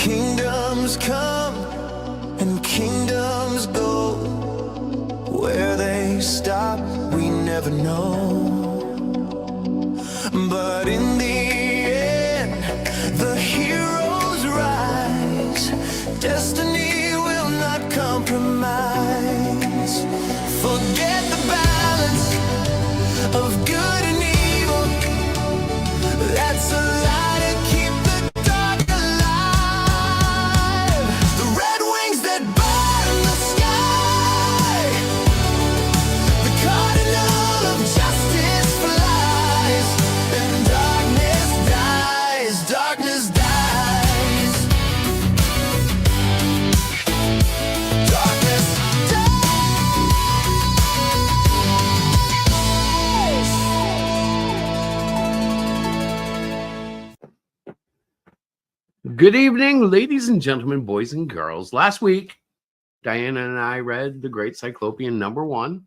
Kingdoms come and kingdoms go. Where they stop, we never know. But in the end, the heroes rise. Destiny will not compromise. Forget the balance of good and evil. That's a lie to keep the dark alive. The red wings that burn the sky. The cardinal of justice flies. And darkness dies, darkness dies. Darkness Good evening, ladies and gentlemen, boys and girls. Last week, Diana and I read The Great Cyclopean #1.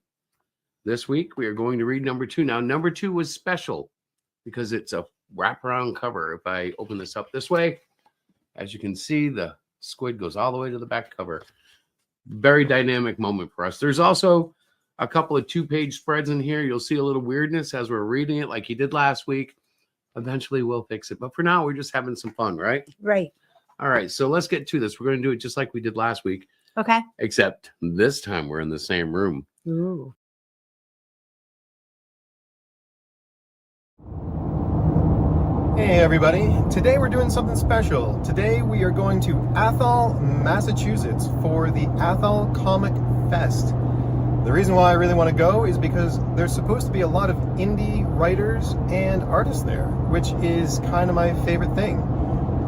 This week, we are going to read #2. Now, #2 was special because it's a wraparound cover. If I open this up this way, as you can see, the squid goes all the way to the back cover. Very dynamic moment for us. There's also a couple of 2-page spreads in here. You'll see a little weirdness as we're reading it like he did last week. Eventually we'll fix it. But for now, we're just having some fun, right? Right. All right. So let's get to this. We're going to do it just like we did last week. Okay. Except this time we're in the same room. Ooh. Hey everybody, today we're doing something special. Today we are going to Athol, Massachusetts for the Athol Comic Fest. The reason why I really want to go is because there's supposed to be a lot of indie writers and artists there, which is kind of my favorite thing.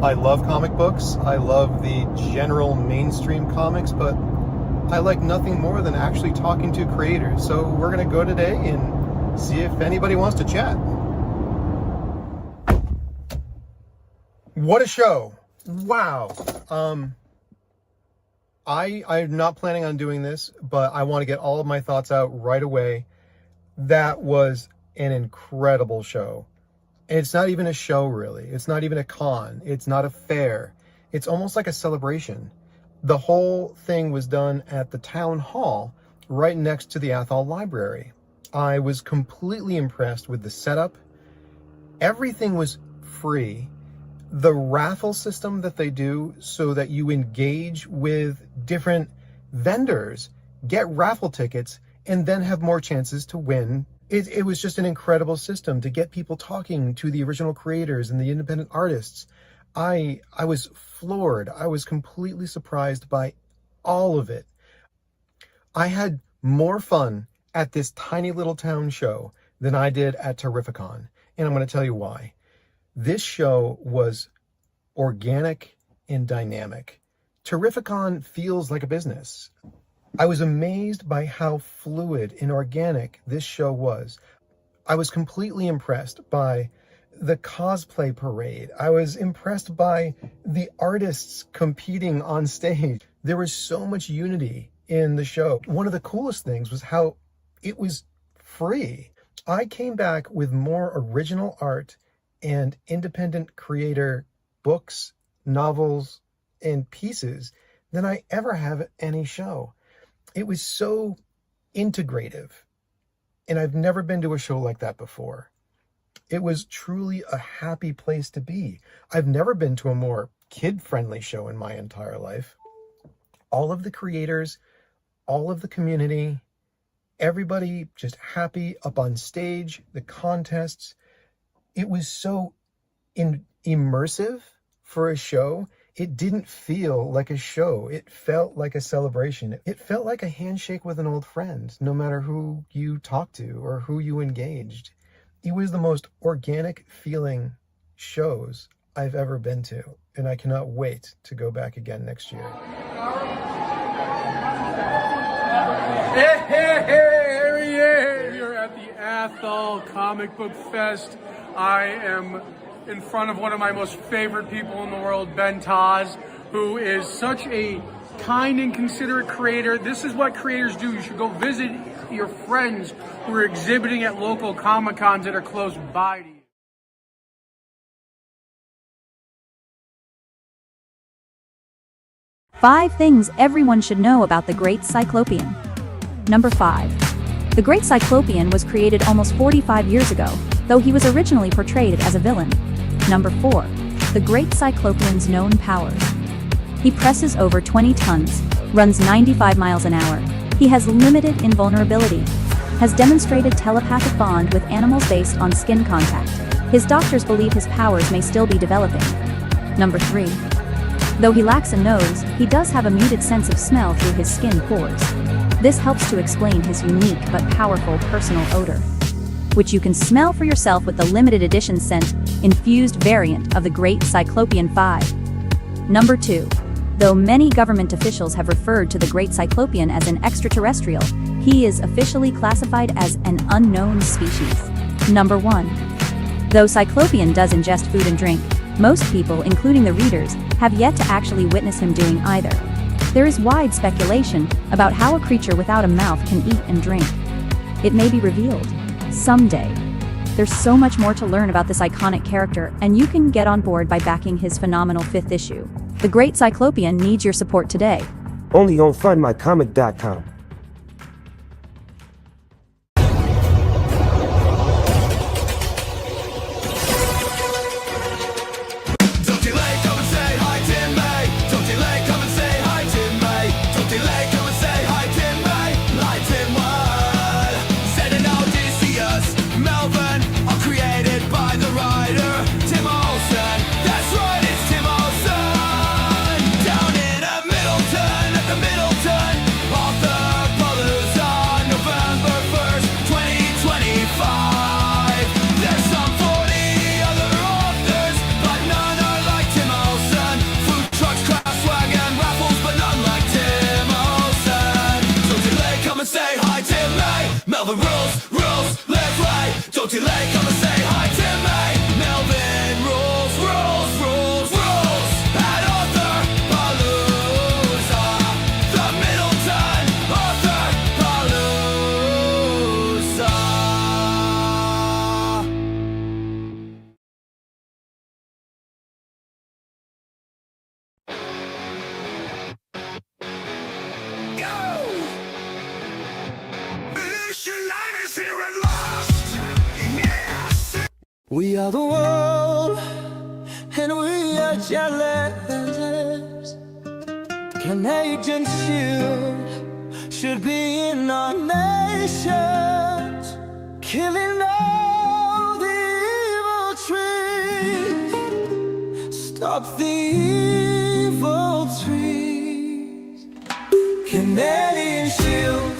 I love comic books, I love the general mainstream comics, but I like nothing more than actually talking to creators. So we're going to go today and see if anybody wants to chat. What a show. Wow. I'm not planning on doing this, but I want to get all of my thoughts out right away. That was an incredible show. And it's not even a show, really. It's not even a con. It's not a fair. It's almost like a celebration. The whole thing was done at the town hall right next to the Athol Library. I was completely impressed with the setup. Everything was free. The raffle system that they do so that you engage with different vendors, get raffle tickets, and then have more chances to win. It was just an incredible system to get people talking to the original creators and the independent artists. I was floored. I was completely surprised by all of it. I had more fun at this tiny little town show than I did at Terrificon, and I'm going to tell you why. This show was organic and dynamic. Terrificon feels like a business. I was amazed by how fluid and organic this show was. I was completely impressed by the cosplay parade. I was impressed by the artists competing on stage. There was so much unity in the show. One of the coolest things was how it was free. I came back with more original art and independent creator books, novels, and pieces than I ever have at any show. It was so integrative, and I've never been to a show like that before. It was truly a happy place to be. I've never been to a more kid-friendly show in my entire life. All of the creators, all of the community, everybody just happy up on stage, the contests. It was so immersive for a show. It didn't feel like a show. It felt like a celebration. It felt like a handshake with an old friend, no matter who you talked to or who you engaged. It was the most organic feeling shows I've ever been to, and I cannot wait to go back again next year. Hey, here he is! You're at the Athol Comic Book Fest. I am in front of one of my most favorite people in the world, Ben Taz, who is such a kind and considerate creator. This is what creators do. You should go visit your friends who are exhibiting at local Comic-Cons that are close by to you. 5 things everyone should know about the Great Cyclopean. Number 5. The Great Cyclopean was created almost 45 years ago, though he was originally portrayed as a villain. Number 4. The Great Cyclopean's known powers. He presses over 20 tons, runs 95 miles an hour. He has limited invulnerability, has demonstrated telepathic bond with animals based on skin contact. His doctors believe his powers may still be developing. Number 3. Though he lacks a nose, he does have a muted sense of smell through his skin pores. This helps to explain his unique but powerful personal odor, which you can smell for yourself with the limited edition scent infused variant of the Great Cyclopean 5. Number 2. Though many government officials have referred to the Great Cyclopean as an extraterrestrial, he is officially classified as an unknown species. Number 1. Though Cyclopean does ingest food and drink, most people, including the readers, have yet to actually witness him doing either. There is wide speculation about how a creature without a mouth can eat and drink. It may be revealed someday. There's so much more to learn about this iconic character, and you can get on board by backing his phenomenal 5th issue. The Great Cyclopean needs your support today. Only on fundmycomic.com. Don't delay, come and say hi to me. Don't delay, come and say hi to me. Don't delay, come and say hi to me. Light in word. Zen and Odysseus, Melvin are created by the writer Tim Olsen. That's right, it's Tim Olsen. Down in Middleton, at the Middleton Author Palooza, November 1st, 2025. There's some 40 other authors, but none are like Tim Olsen. Food trucks, craft swag, and raffles, but none like Tim Olsen. Don't delay, come and say hi to me. Melvin rules, rules, live right. Don't delay, come and say hi to me. Melvin rules, rules, rules, rules. At Author Palooza, the Middleton Author Palooza. We are the world, and we are challengers. Canadian shield should be in our nations, killing all the evil trees. Stop the evil trees. Canadian shield,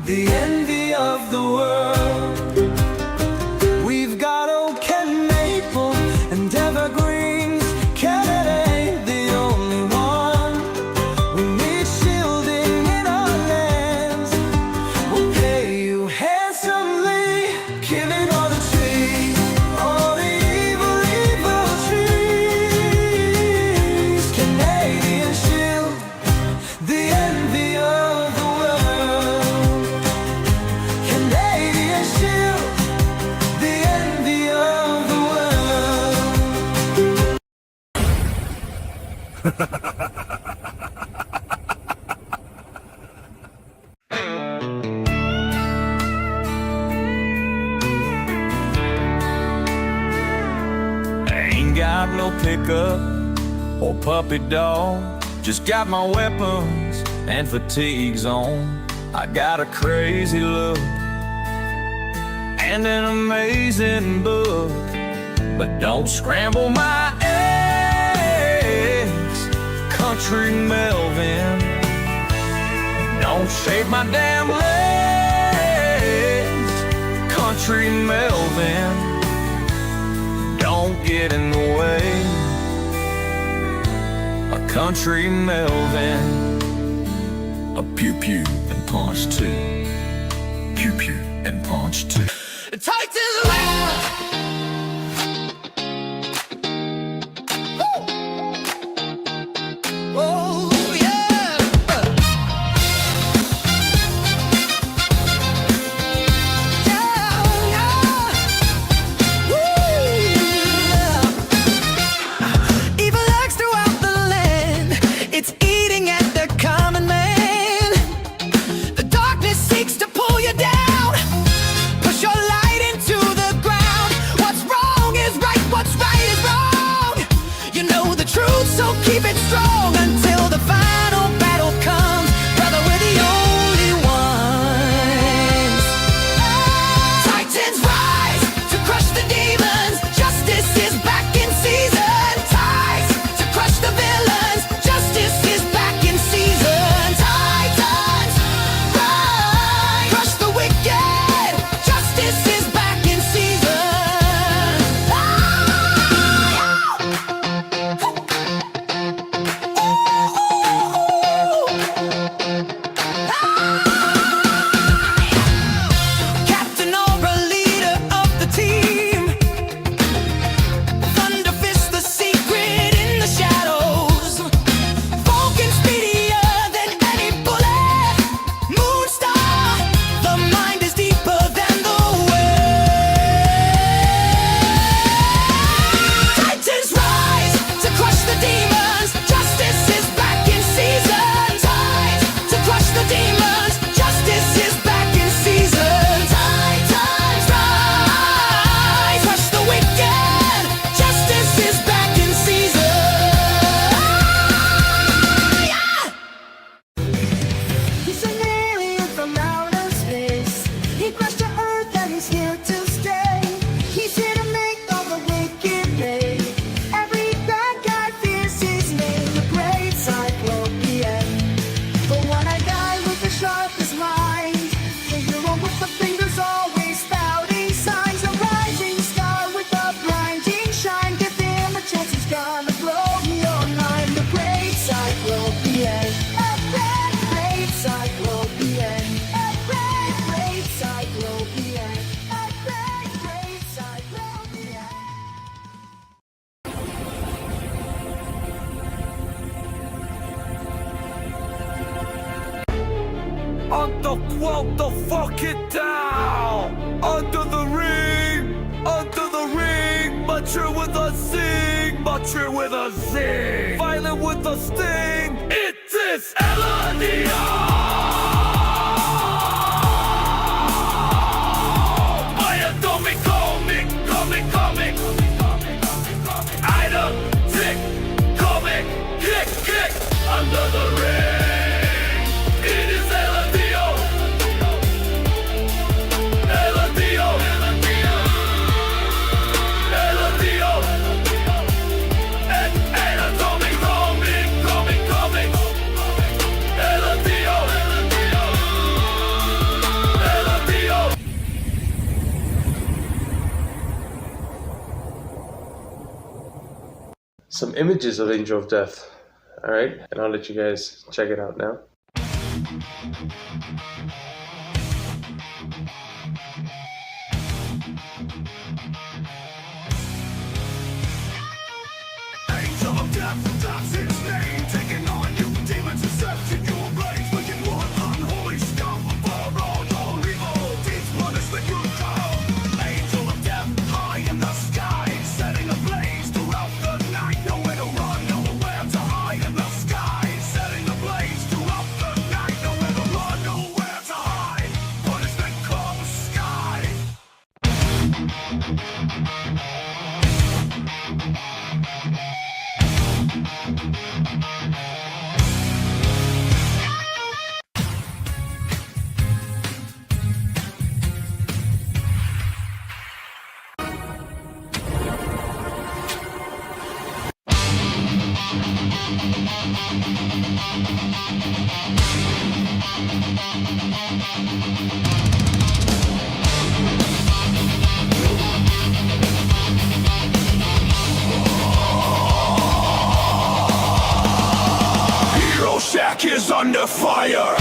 the envy of the world. We've got oak and maple and evergreens. Canada ain't the only one. We need shielding in our lands. We'll pay you handsomely, killing all the trees, all the evil, evil trees. Canadian shield, the envy of the world. Canadian shield, the envy of the world. Ain't got no pickup or puppy dog, just got my weapons and fatigues on. I got a crazy look and an amazing book, but don't scramble my eggs, Country Melvin. Don't shave my damn legs, Country Melvin. Don't get in the way, a Country Melvin. A pew pew and punch two, pew pew and punch two. Tight to the left. Woo! Oh, yeah. Yeah, yeah. Woo! Yeah. Evil acts throughout the land. It's eating truth, so keep it strong until the final battle comes. Brother, we're the only ones. Titans rise to crush the demons. Justice is back in season. Ties to crush the villains. Justice is back in season. Titans rise, crush the wicked. Justice is back in season. Captain or a leader of the team. Thunder fist, the secret in the shadows. Falcon speedier than any bullet. Moonstar, the mind is deeper than the wave. Titans rise to crush the demons. Justice is back in season. Ties to crush the demons. Justice is back in season. Titans rise, crush the wicked. Justice is back in season. He's an alien from outer space. He crashed to Earth and he's here to stay. He's here to make all the wicked pay. Every bad guy fears his name, the great Cyclopean. The one-eyed guy with the sharpest mind. The hero with the fingers always spouting signs. A rising star with a blinding shine. Give him a chance, he's gonna blow your mind. The great Cyclopean. A great Cyclopean. A great Cyclopean. A great Cyclopean. Under, what the fuck it down? Under the ring, mature with a zing, mature with a zing, violent with a sting. It is Eladio. My atomic comic. Item, tick, comic, kick, under the ring. It is Eladio. And atomic comic. Eladio. Some images of Angel of Death. Alright, and I'll let you guys check it out now. Angel of Death, that's its name. Taking on you, demons accepting your blades. Making one unholy scum for all evil. Deeds punishment you come. Angel of Death, high in the sky. Setting ablaze throughout the night. Nowhere to run, nowhere to hide in the sky. Setting ablaze throughout the night. Nowhere to run, nowhere to hide. Punishment comes sky. Hero Shack is under fire.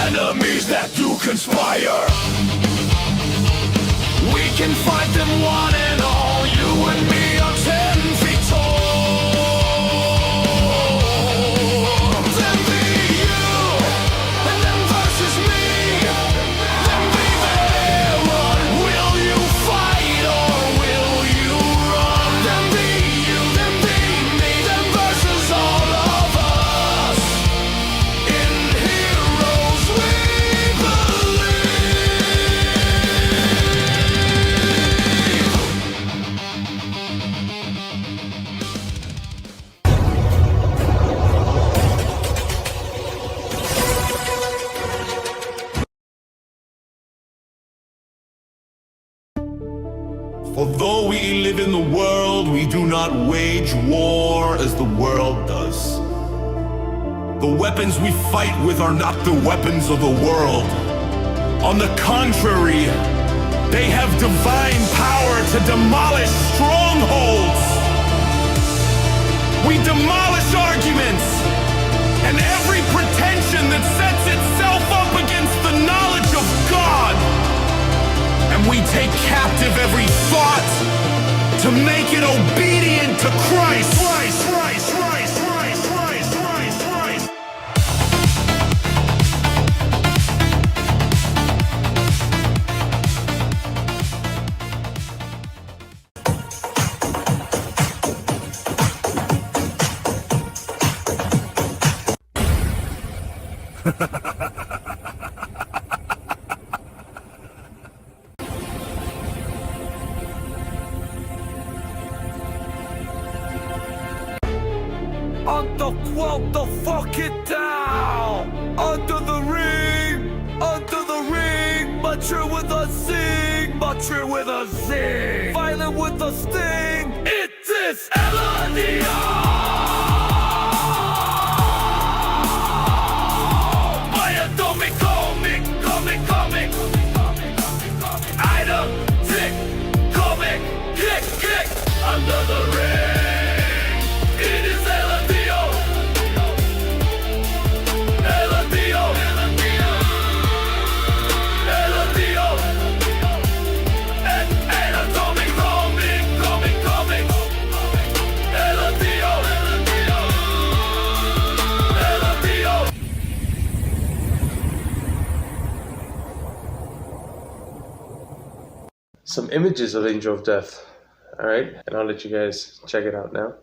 Enemies that do conspire. We can fight them one and all. You and me are 10 feet tall. Them be you, and them versus me. Them be there, one. Will you fight or will you run? Them be you, them be me. Them versus all of us. In heroes we believe. Although we live in the world, we do not wage war as the world does. The weapons we fight with are not the weapons of the world. On the contrary, they have divine power to demolish strongholds. We demolish arguments and every pretension that sets itself up against the knowledge of God. And we take captive every thought to make it obedient to Christ. Underquote the fuck it down. Under the ring, mature with a zing, mature with a zing, violent with a sting. It is Eladio. Item, tick, comic, kick, under the ring. It is Eladio. Eladio. Eladio. Anatomic, comic. Eladio. Eladio. Some images of Angel of Death. Alright, and I'll let you guys check it out now.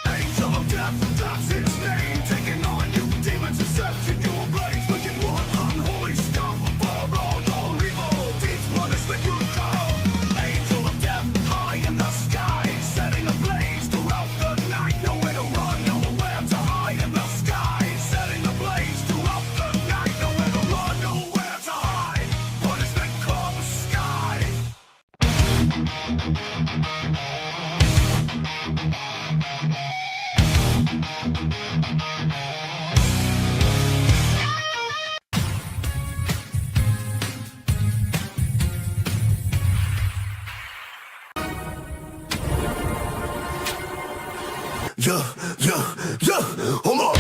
Angel of Death, that's its name. Taking on you, demons and search in your blades. Wicked one, unholy scum, for all evil deeds, punishment you come. Angel of Death, high in the sky, setting ablaze throughout the night. Nowhere to run, nowhere to hide in the sky, setting ablaze throughout the night. Nowhere to run, nowhere to hide. Punishment comes sky. Yeah, hold on.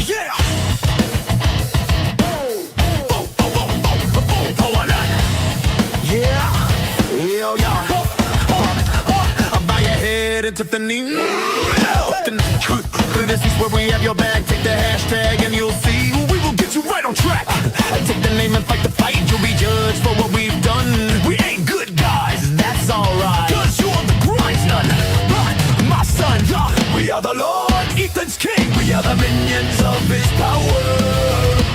Yeah. Bow your head into the knee. This is where we have your bag. Take the hashtag and you'll see we will get you right on track. Take the name and fight the fight. You'll be judged for what we've done. We ain't good guys, that's alright. Cause you're on the grind, none. But my son, we are the Lord, Ethan's king. We are the minions of his power.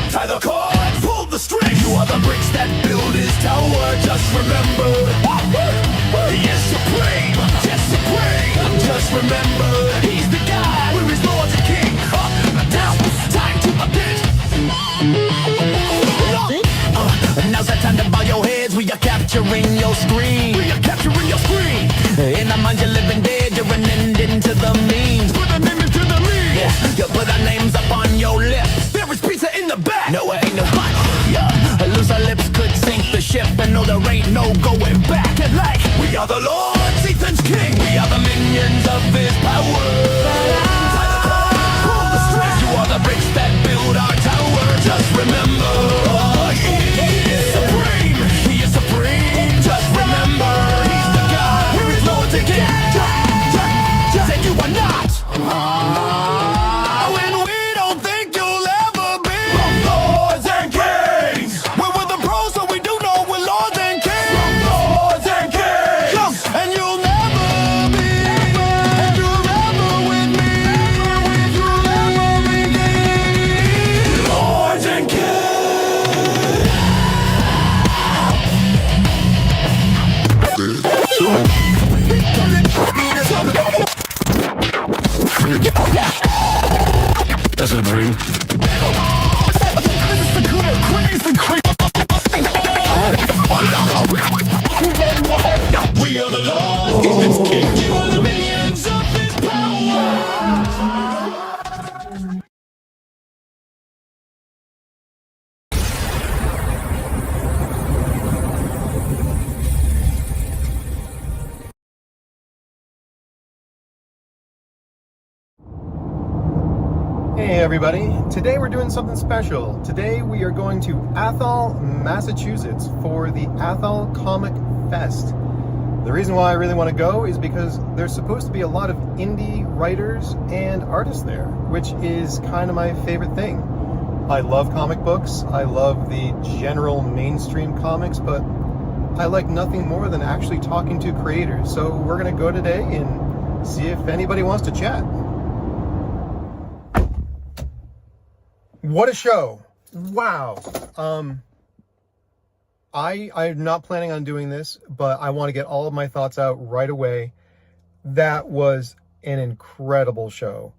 Tie the cord, pull the string. You are the bricks that build his tower. Just remember, he is supreme. Just supreme. Just remember, he's the guy. We're his lord and king. Now, time to a bit. Now's the time to bow your heads. We are capturing your screen. We are capturing your screen. In our minds, you're living dead. You're an ending to the means. Put a name into the means. Yeah, you put our names up on your lips. There is pizza in the back. No, it ain't no fight. Yeah, loose our lips could sink the ship. And no, there ain't no going back. And like, we are the Lord, Ethan's king. We are the minions of his power. Pull the strings. You are the bricks that build our tower. Just remember, he is supreme. He is supreme. Just remember, he's the God. We're his lords and kings. Said you are not. When we don't think you'll ever be lords and kings. We're the pros, so we do know we're lords and kings. Lords and kings. Come, and you'll never be. And you'll never with me. You'll never be. Lords and kings. We are the law. Demons kicked. You are the minions of his power. Hey everybody, today we're doing something special. Today we are going to Athol, Massachusetts for the Athol Comic Fest. The reason why I really want to go is because there's supposed to be a lot of indie writers and artists there, which is kind of my favorite thing. I love comic books, I love the general mainstream comics, but I like nothing more than actually talking to creators. So we're going to go today and see if anybody wants to chat. What a show. Wow. I'm not planning on doing this, but I want to get all of my thoughts out right away. That was an incredible show.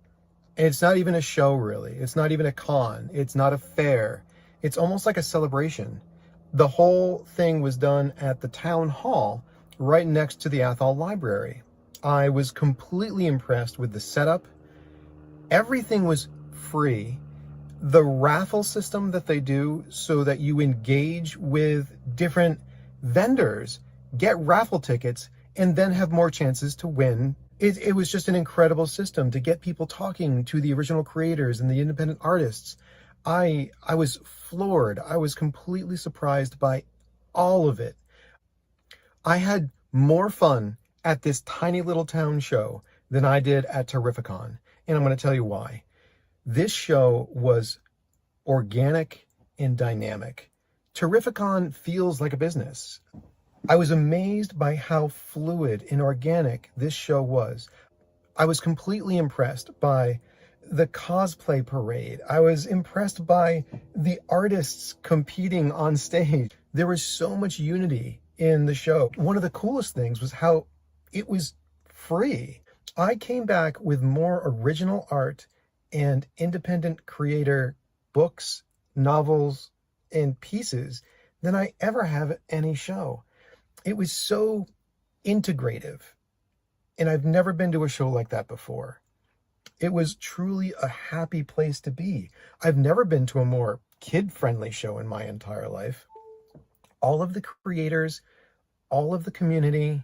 And it's not even a show, really. It's not even a con. It's not a fair. It's almost like a celebration. The whole thing was done at the town hall right next to the Athol Library. I was completely impressed with the setup. Everything was free. The raffle system that they do so that you engage with different vendors, get raffle tickets, and then have more chances to win. It was just an incredible system to get people talking to the original creators and the independent artists. I was floored. I was completely surprised by all of it. I had more fun at this tiny little town show than I did at Terrificon, and I'm going to tell you why. This show was organic and dynamic. Terrificon feels like a business. I was amazed by how fluid and organic this show was. I was completely impressed by the cosplay parade. I was impressed by the artists competing on stage. There was so much unity in the show. One of the coolest things was how it was free. I came back with more original art and independent creator books, novels, and pieces than I ever have at any show. It was so integrative, and I've never been to a show like that before. It was truly a happy place to be. I've never been to a more kid-friendly show in my entire life. All of the creators, all of the community,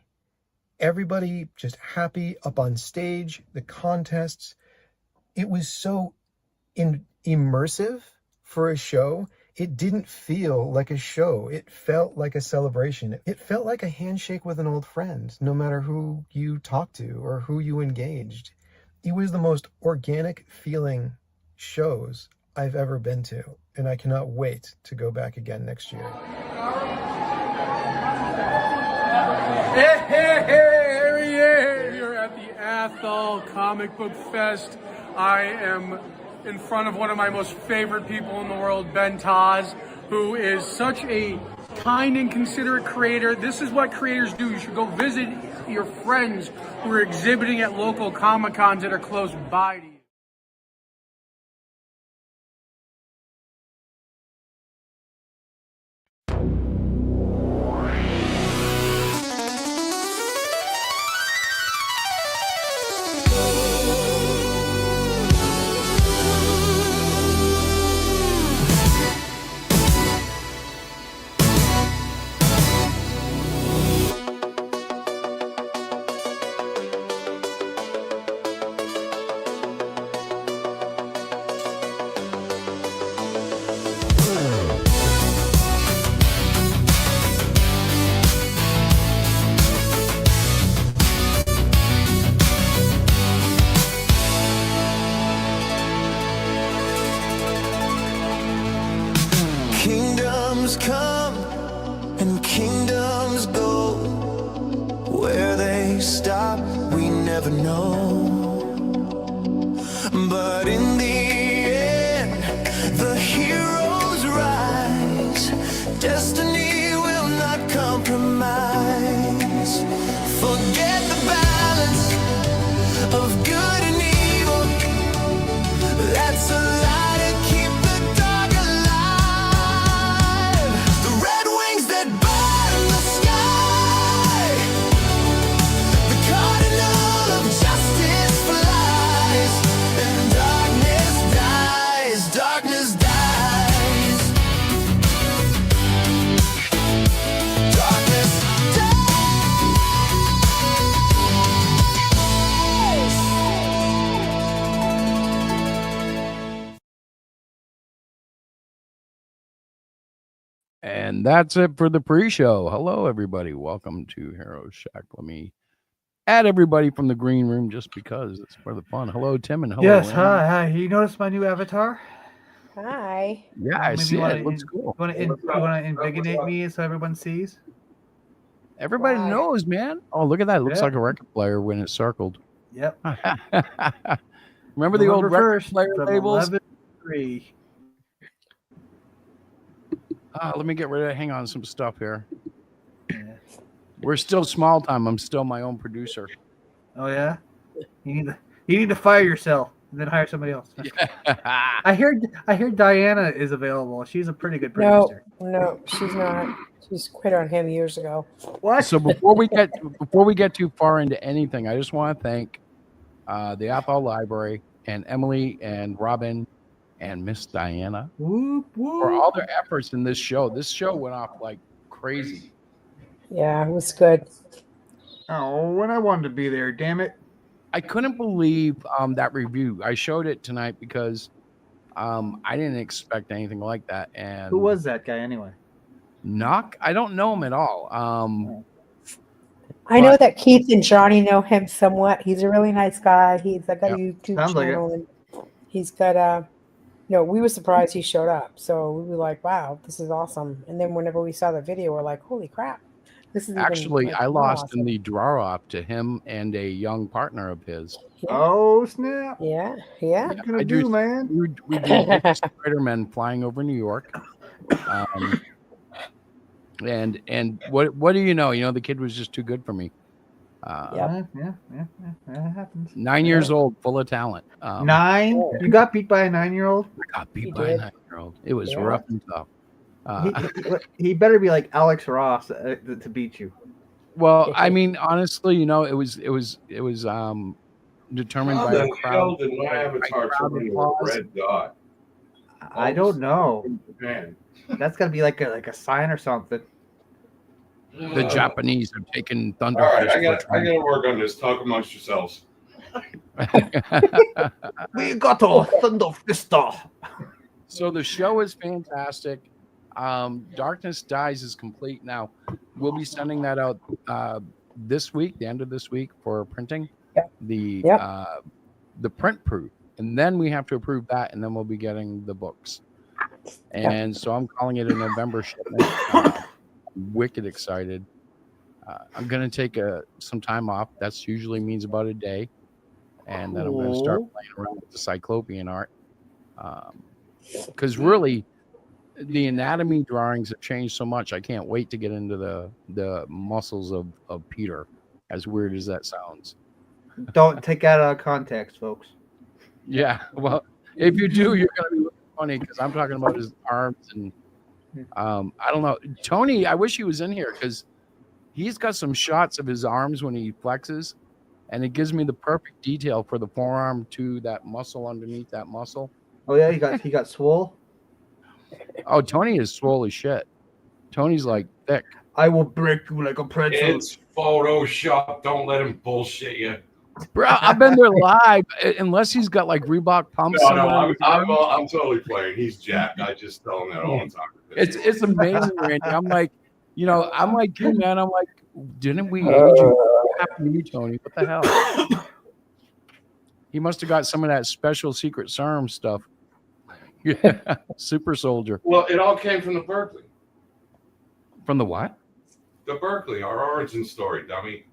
everybody just happy up on stage, the contests. It was so immersive for a show. It didn't feel like a show. It felt like a celebration. It felt like a handshake with an old friend, no matter who you talked to or who you engaged. It was the most organic feeling shows I've ever been to, and I cannot wait to go back again next year. Hey, you're at the Athol Comic Book Fest. I am in front of one of my most favorite people in the world, Ben Taz, who is such a kind and considerate creator. This is what creators do. You should go visit your friends who are exhibiting at local Comic-Cons that are close by to you. Kingdoms come and kingdoms go. Where they stop, we never know. But in the end, the heroes rise. Destiny will not compromise. Forget the balance of good and evil. That's a lie to keep the dark alive. The red wings that burn the sky And that's it for the pre-show. Hello, everybody. Welcome to Hero Shack. Let me add everybody from the green room just because it's for the fun. Hello, Tim, and hello. Yes, Randy. hi. You notice my new avatar? Hi. Yeah, I Maybe see you it. wanna It looks cool. You want to invigonate me so everyone sees? Everybody Why? knows, man. Oh, look at that. It looks Yeah. like a record player when it's circled. Yep. Remember the old November record 1st player from labels? 11/3. Let me get rid of hang on some stuff here. Yeah. We're still small time. I'm still my own producer. Oh yeah. You need to fire yourself and then hire somebody else. I heard Diana is available. She's a pretty good No, producer. no, she's not. She's quit on him years ago. What? So before we get too far into anything, I just want to thank the Athol Library and Emily and Robin and Miss Diana Whoop, whoop. for all their efforts in this show. This show went off like crazy. Yeah, it was good. Oh, when I wanted to be there, damn it. I couldn't believe that review. I showed it tonight because I didn't expect anything like that. And Who was that guy anyway? Knock? I don't know him at all. I know But- that Keith and Johnny know him somewhat. He's a really nice guy. He's got a Yep. YouTube Sounds like it. channel, and he's got we were surprised he showed up. So we were like, "Wow, this is awesome!" And then whenever we saw the video, we're like, "Holy crap, this is even, Actually, like, I more lost awesome." in the draw-off to him and a young partner of his. Oh snap! Yeah, yeah. What you gonna I do, do- man? We did Spider-Man flying over New York. And what do you know? You know, the kid was just too good for me. Yep. Yeah. That happens. 9 years old, full of talent. 9? You got beat by a 9-year-old? I got beat He by a did. 9-year-old. It was Yeah. rough and tough. He better be like Alex Ross to beat you. Well, I mean, honestly, you know, it was determined How by the a hell crowd. did my avatar crowd turn into applause. a red dot? I don't know. In Japan. That's gotta be like a sign or something. The Japanese have taken Thunder. All right, Fist I got for to work on this. Talk amongst yourselves. We got a Thunder Fister. So the show is fantastic. Darkness Dies is complete now. We'll be sending that out this week, the end of this week, for printing. Yep. The print proof, and then we have to approve that, and then we'll be getting the books. And so I'm calling it a November shipment. Wicked excited. I'm gonna take some time off. That's usually means about a day, and then I'm gonna start Cool. playing around with the Cyclopean art. Because really, the anatomy drawings have changed so much. I can't wait to get into the muscles of Peter. As weird as that sounds. Don't take that out of context, folks. Yeah, well, if you do, you're gonna be looking funny because I'm talking about his arms and I don't know. Tony, I wish he was in here because he's got some shots of his arms when he flexes, and it gives me the perfect detail for the forearm to that muscle underneath that muscle. Oh yeah, he got swole. Oh, Tony is swole as shit. Tony's like thick. I will break you like a pretzel. It's Photoshop. Don't let him bullshit you. Bro, I've been there live. Unless he's got like Reebok pumps. No, somewhere. I'm totally playing. He's jacked. I just tell him that all the time. It's amazing, Randy. I'm like you, man. I'm like, didn't we age you? What happened to you, Tony? What the hell? He must have got some of that special secret serum stuff. Yeah, super soldier. Well, it all came from the Berkeley. From the what? The Berkeley, our origin story, dummy.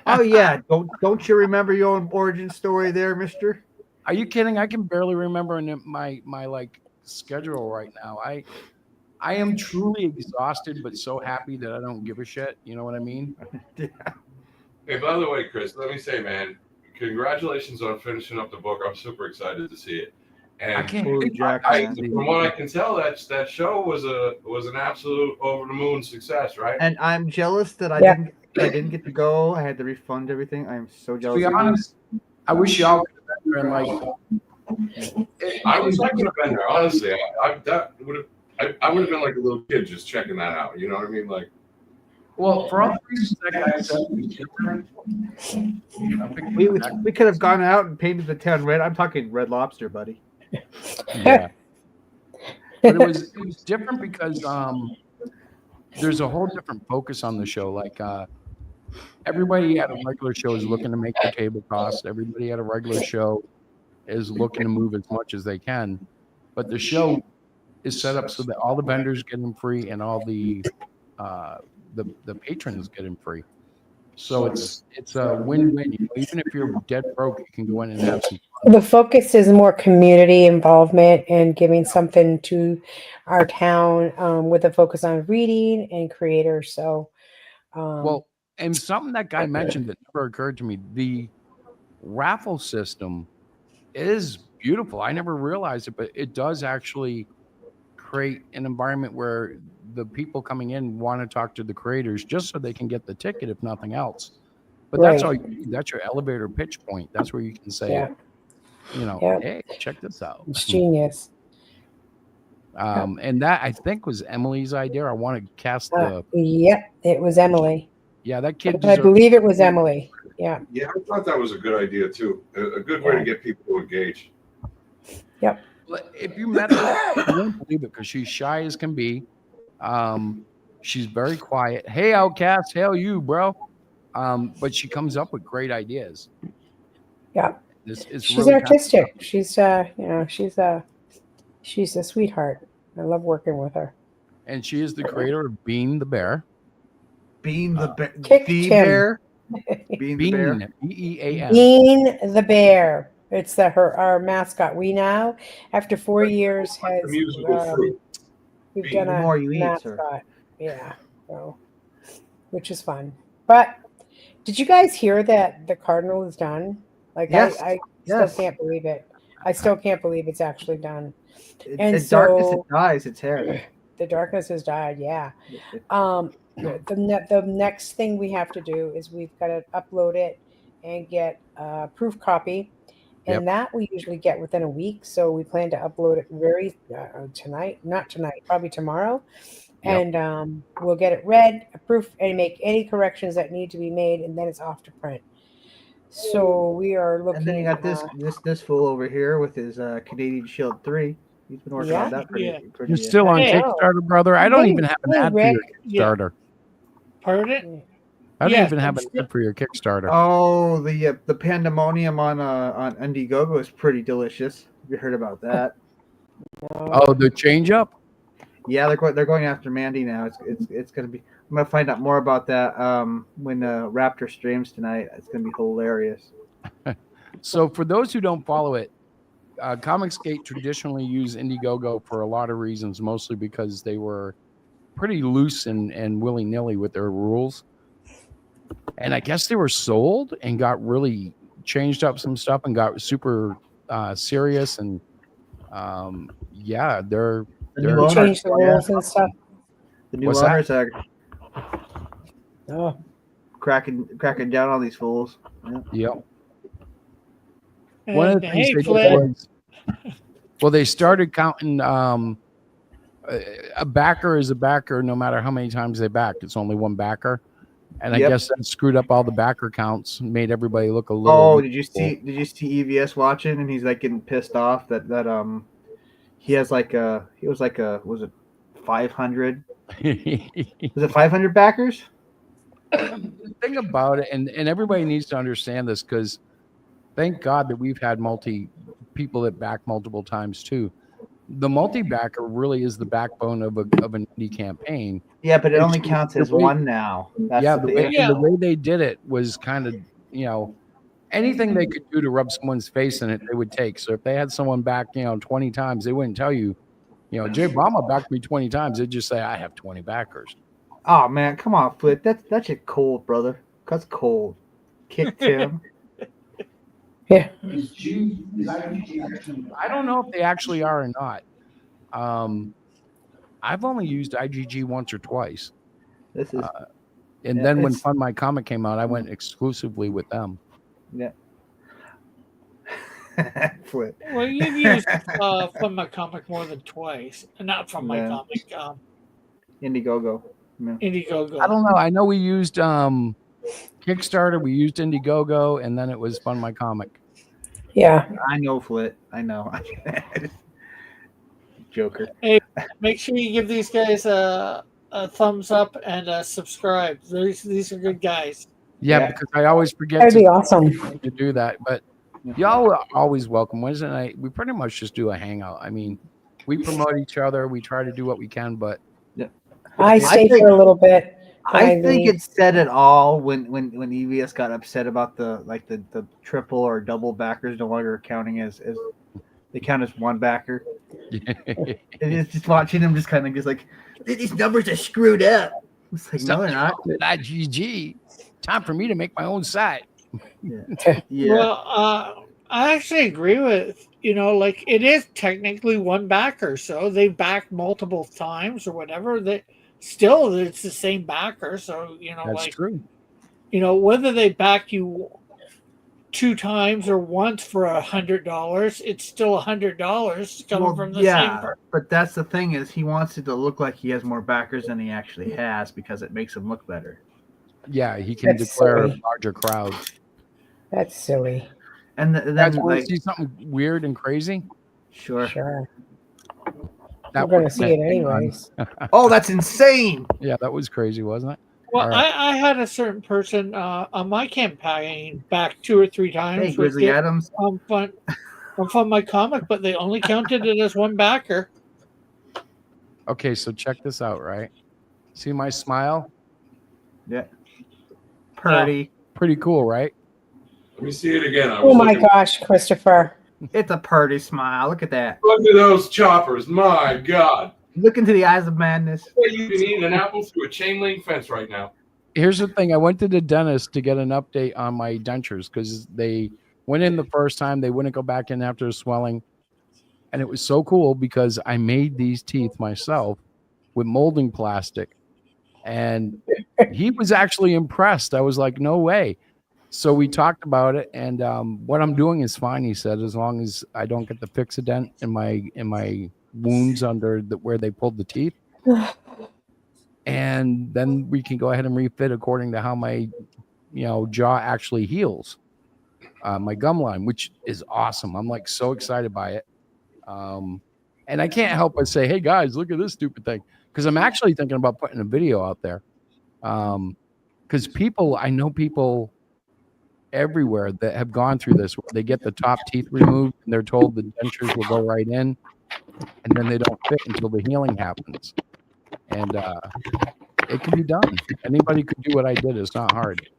Oh yeah, don't you remember your own origin story there, Mister? Are you kidding? I can barely remember my like schedule right now. I am truly exhausted, but so happy that I don't give a shit. You know what I mean? Hey, by the way, Chris, let me say, man, congratulations on finishing up the book. I'm super excited to see it. And I can't wait. from what I can tell, that show was an absolute over the moon success, right? And I'm jealous that I didn't get to go. I had to refund everything. I'm so To jealous. be of you. honest, I wish y'all could have been there and like. I wish I could have been there. Honestly, I would have been like a little kid just checking that out. You know what I mean? Like, Well, for all the reasons that guy said, it was different. We could have gone out and painted the town red. I'm talking Red Lobster, buddy. Yeah. But it was different because there's a whole different focus on the show. Like everybody at a regular show is looking to make their table cost. Everybody at a regular show is looking to move as much as they can. But the show is set up so that all the vendors get them free and all the patrons get them free. So it's a win-win. Even if you're dead broke, you can go in and have some fun. The focus is more community involvement and giving something to our town with a focus on reading and creators. So, Well, and something that guy mentioned that never occurred to me, the raffle system is beautiful. I never realized it, but it does actually create an environment where the people coming in want to talk to the creators just so they can get the ticket, if nothing else. But that's all. That's your elevator pitch point. That's where you can say, hey, check this out. It's genius. And that I think was Emily's idea. I want to cast the. Yep, it was Emily. Yeah, that kid. I believe it was Emily. Yeah. Yeah, I thought that was a good idea too. A good way to get people to engage. Yep. If you met her, you won't believe it because she's shy as can be. She's very quiet. Hey, Outcast, hail you, bro. But she comes up with great ideas. Yeah. She's really artistic. She's she's a sweetheart. I love working with her. And she is the creator of Bean the Bear. Bean the Bear. Kick The Tim. Bear. Bean the Bear. B-E-A-N. Bean the Bear. It's our mascot. We now, after 4 years, has we've done The a more you eat, mascot. sir. Yeah, so which is fun. But did you guys hear that the Cardinal is done? Like Yes. I Yes. still can't believe it. I still can't believe it's actually done. And As darkness so- it dies, its hair. The darkness has died. Yeah. The next thing we have to do is we've got to upload it and get a proof copy, and that we usually get within a week. So we plan to upload it not tonight, probably tomorrow, and we'll get it read, approved, and make any corrections that need to be made, and then it's off to print. So we are looking. And then you got this fool over here with his Canadian Shield 3. He's been working on that pretty You're still on Kickstarter, brother. I don't even have an ad for your Yeah. Kickstarter. Pardon? I don't even have an ad for your Kickstarter. Oh, the pandemonium on Indiegogo is pretty delicious. Have you heard about that? Oh, the change up? Yeah, they're going after Mandy now. It's gonna be. I'm gonna find out more about that when Raptor streams tonight. It's gonna be hilarious. So for those who don't follow it, Comicsgate traditionally used Indiegogo for a lot of reasons, mostly because they were pretty loose and willy-nilly with their rules. And I guess they were sold and got really changed up some stuff and got super serious. And they're changed the rules and stuff. The new What's that? owners are Oh. cracking down on these fools. Yep. One of the And, things hey, they Flip. did was, well, they started counting a backer is a backer no matter how many times they back. It's only one backer. And I Yep. guess that screwed up all the backer counts, made everybody look a little. Oh, did you see EVS watching and he's like getting pissed off that he has was it 500? Was it 500 backers? The thing about it, and everybody needs to understand this, because thank God that we've had people that back multiple times too. The multi-backer really is the backbone of an indie campaign. Yeah, but it And only so counts the as way- one now. That's yeah, the the way, issue. and the way they did it was kind of, anything they could do to rub someone's face in it, they would take. So if they had someone back, 20 times, they wouldn't tell you, Jay Obama backed me 20 times. They'd just say, I have 20 backers. Oh man, come on, Flip. That's shit cold, brother. That's cold. Kick Tim. Yeah. I don't know if they actually are or not. I've only used IGG once or twice. This is and then when Fund My Comic came out, I went exclusively with them. Yeah. Flip. Well, you've used From My Comic more than twice. Not From My Yeah. Comic, Indiegogo. Yeah. Indiegogo. I don't know. I know we used Kickstarter, we used Indiegogo, and then it was Fund My Comic. Yeah. I know, Flip. I know. Joker. Hey, make sure you give these guys a thumbs up and a subscribe. These are good guys. Yeah, because I always forget That'd be awesome. to do that. But y'all are always welcome. Wednesday night, we pretty much just do a hangout. I mean, we promote each other. We try to do what we can, but I stay for a little bit. I think it said it all when EVS got upset about the triple or double backers no longer counting as they count as one backer. And it's just watching them just kind of just like these numbers are screwed up. It's like no, they're not. GG. Time for me to make my own site. Yeah. Well, I actually agree with like it is technically one backer, so they backed multiple times or whatever. That still it's the same backer, so That's like true. Whether they back you 2 times or once for $100, it's still $100 coming from the same person. But that's the thing is he wants it to look like he has more backers than he actually has because it makes him look better. Yeah, he can That's declare silly. a larger crowd. That's silly. And then Guys, want like, to see something weird and crazy? sure. We're going to see it anyways. Oh, that's insane. Yeah, that was crazy, wasn't it? Well, All right. I had a certain person on my campaign back 2 or 3 times. Hey, Grizzly Adams. From my comic, but they only counted it as one backer. Okay, so check this out, right? See my smile? Yeah. Purdy. Pretty cool, right? Let me see it again. Oh my gosh, Christopher. It's a Purdy smile. Look at that. Look at those choppers. My God. Look into the eyes of madness. You can eat an apple through a chain link fence right now. Here's the thing. I went to the dentist to get an update on my dentures because they went in the first time. They wouldn't go back in after the swelling. And it was so cool because I made these teeth myself with molding plastic. And he was actually impressed. I was like, no way. So we talked about it. And what I'm doing is fine, he said, as long as I don't get the Fixodent in my wounds under where they pulled the teeth. And then we can go ahead and refit according to how my jaw actually heals, my gum line, which is awesome. I'm like so excited by it. And I can't help but say, hey guys, look at this stupid thing, because I'm actually thinking about putting a video out there, because I know people everywhere that have gone through this. They get the top teeth removed and they're told the dentures will go right in, and then they don't fit until the healing happens. And it can be done. Anybody could do what I did. It's not hard.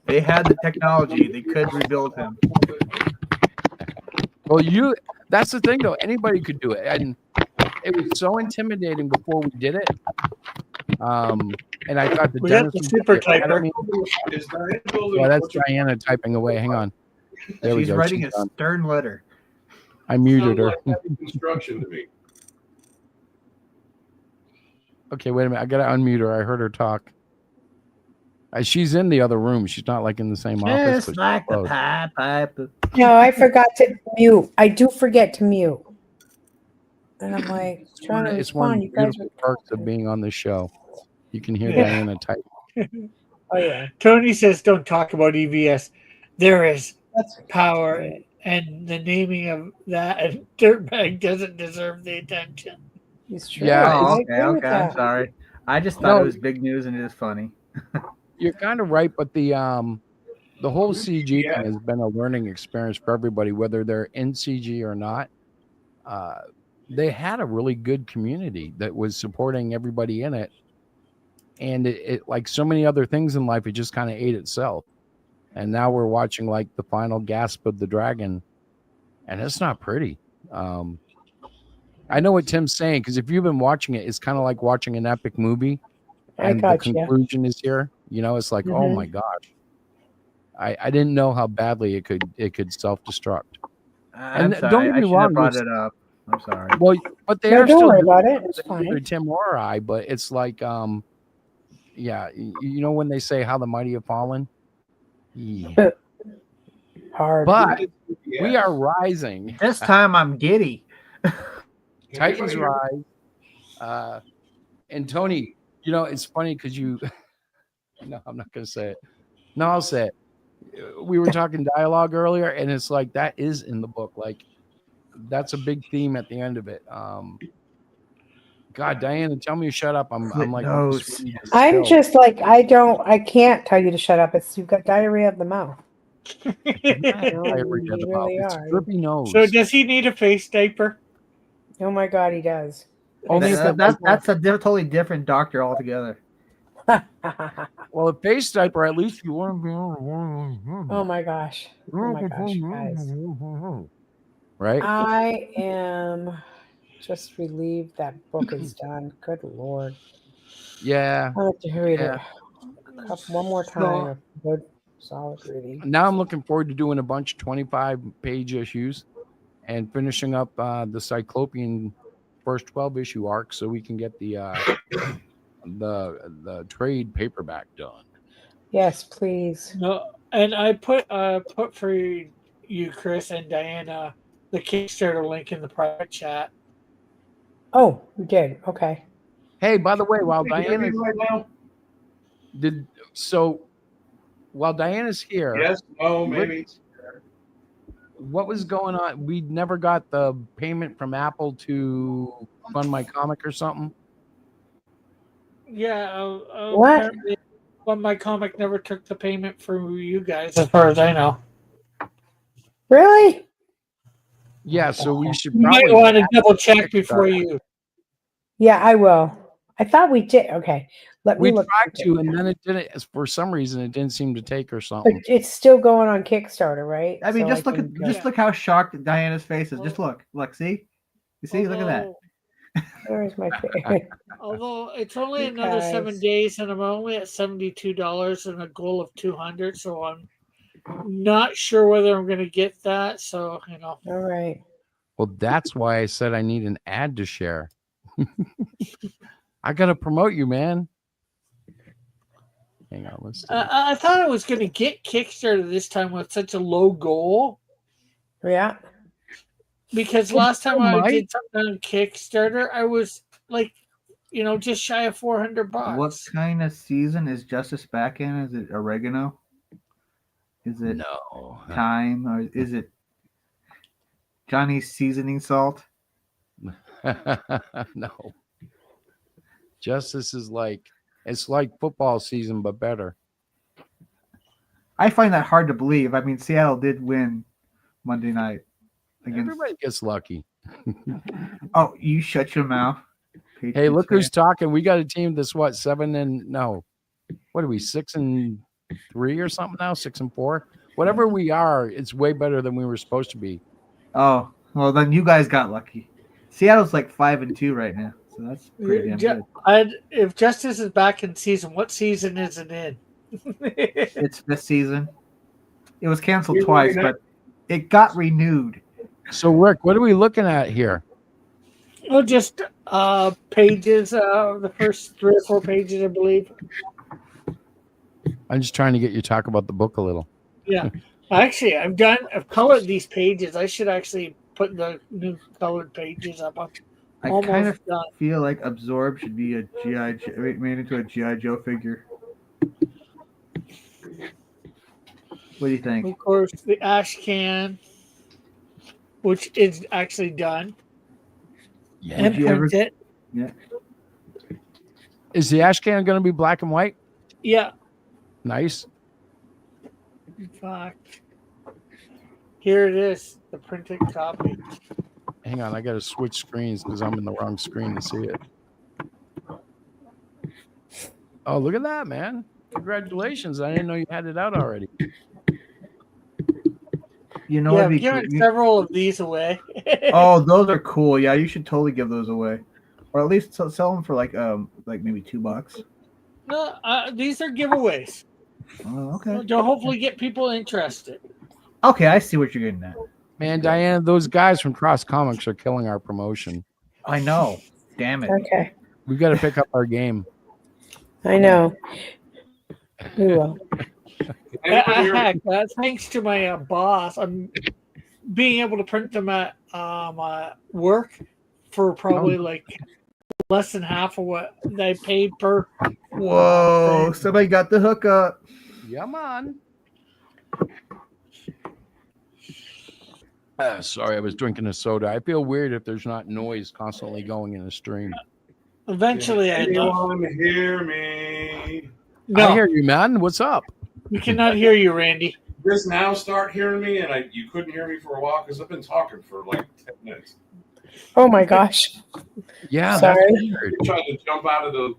They had the technology. They could rebuild him. Well, that's the thing, though. Anybody could do it. And it was so intimidating before we did it. And I thought the We got dentist the would super do it. I don't typer. mean- Yeah, that's Diana typing away. Hang on. There we She's go. writing She's a done. stern letter. I muted her. Sounds like heavy construction to me. Okay, wait a minute. I gotta unmute her. I heard her talk. She's in the other room. She's not like in the same office. Just but like she's the close. pipe. No, I forgot to mute. I do forget to mute. And I'm like, trying to It's one of respond. the You guys beautiful perks of being on this show. You can hear Yeah. Diana type. Oh, yeah. Tony says, "Don't talk about EVS. There is power, and the naming of that dirtbag doesn't deserve the attention." It's true. Yeah, Oh, I okay, agree with okay. I'm that. sorry. I just thought No. it was big news and it is funny. You're kind of right, but the whole CG thing has been a learning experience for everybody, whether they're in CG or not. They had a really good community that was supporting everybody in it, and it like so many other things in life, it just kind of ate itself. And now we're watching like the final gasp of the dragon, and it's not pretty. I know what Tim's saying, because if you've been watching it, it's kind of like watching an epic movie, I and the gotcha. conclusion is here. It's like, oh Mhm. my gosh, I didn't know how badly it could self-destruct. I'm And sorry. don't get I me should wrong, have brought there's- it up. I'm sorry. Well, but they No, are don't still worry doing about it. It's either fine. Tim or I, but it's like, yeah, you know when they say how the mighty have fallen. Yeah. Hard. But we are rising. This time I'm giddy. Titans rise. And Tony, it's funny because you. No, I'm not going to say it. No, I'll say it. We were talking dialogue earlier, and it's like that is in the book. Like that's a big theme at the end of it. God, Diana, tell me to shut up. I'm like, Footnotes. I'm just like, I can't tell you to shut up. It's you've got diarrhea of the mouth. No, diarrhea of the you mouth. really It's are. drippy nose. So does he need a face diaper? Oh my God, he does. Only if That's a totally different doctor altogether. well, a face diaper, at least you want to be. Oh my gosh. Oh my gosh, guys. Right? I am just relieved that book is done. Good Lord. Yeah. I like to read Yeah. it one more time of good, solid reading. Now I'm looking forward to doing a bunch of 25-page issues and finishing up the Cyclopean first 12-issue arc so we can get the trade paperback done. Yes, please. No, and I put for you, Chris and Diana, the Kickstarter link in the private chat. Oh, you did. Okay. Hey, by the way, while Diana, while Diana's here, yes, no, maybe. What was going on? We never got the payment from Apple to fund my comic or something. Yeah. What? Apparently, Fund My Comic never took the payment for you guys, as far as I know. Really? Yeah, so we should You might probably want to double check before you. Yeah, I will. I thought we did. Okay. Let me We look. tried to, and then it didn't. For some reason, it didn't seem to take or But something. it's still going on Kickstarter, right? I mean, So just look can at look how shocked Diana's face is. Just look, see, you see, look at that. Where's my favorite? Although it's only You another guys. 7 days, and I'm only at $72 and a goal of 200, so I'm not sure whether I'm going to get that. So All right. Well, that's why I said I need an ad to share. I gotta promote you, man. Hang on, let's. I thought I was going to get Kickstarter this time with such a low goal. Yeah. Because last time I did something on Kickstarter, I was like, just shy of $400. What kind of season is Justice back in? Is it oregano? Is it no thyme, or is it Johnny's seasoning salt? No. Justice is it's like football season, but better. I find that hard to believe. I mean, Seattle did win Monday night. Everybody gets lucky. Oh, you shut your mouth. Hey, look who's talking. We got a team that's what, 7-3 or something now? 6-4? Whatever we are, it's way better than we were supposed to be. Oh, well, then you guys got lucky. Seattle's like 5-2 right now, so that's pretty damn good. If Justice is back in season, what season is it in? It's this season. It was canceled twice, but it got renewed. So, Rick, what are we looking at here? Oh, just pages, the first 3 or 4 pages, I believe. I'm just trying to get you to talk about the book a little. Yeah. Actually, I've colored these pages. I should actually put the new colored pages up. I kind of feel like Absorb should be a made into a G.I. Joe figure. What do you think? Of course, the ash can, which is actually done. Yeah. And printed. Yeah. Is the ash can going to be black and white? Yeah. Nice. In fact, here it is, the printed copy. Hang on, I got to switch screens because I'm in the wrong screen to see it. Oh, look at that, man. Congratulations. I didn't know you had it out already. You know, I've given several of these away. Oh, those are cool. Yeah, you should totally give those away, or at least sell them for like maybe $2. No, these are giveaways. Oh, okay. To hopefully get people interested. Okay, I see what you're getting at. Man, Diana, those guys from Cross Comics are killing our promotion. I know. Damn it. Okay. We've got to pick up our game. I know. We will. Heck, thanks to my boss, I'm being able to print them at my work for probably like less than half of what they paid per. Whoa! Somebody got the hookup. Yeah, man. Sorry, I was drinking a soda. I feel weird if there's not noise constantly going in the stream. Eventually, I Can do. anyone hear me? No, I hear you, man. What's up? we cannot hear you, Randy. Just now start hearing me, and you couldn't hear me for a while because I've been talking for like 10 minutes. Oh my gosh. Yeah, Sorry. that's weird. I tried to jump out of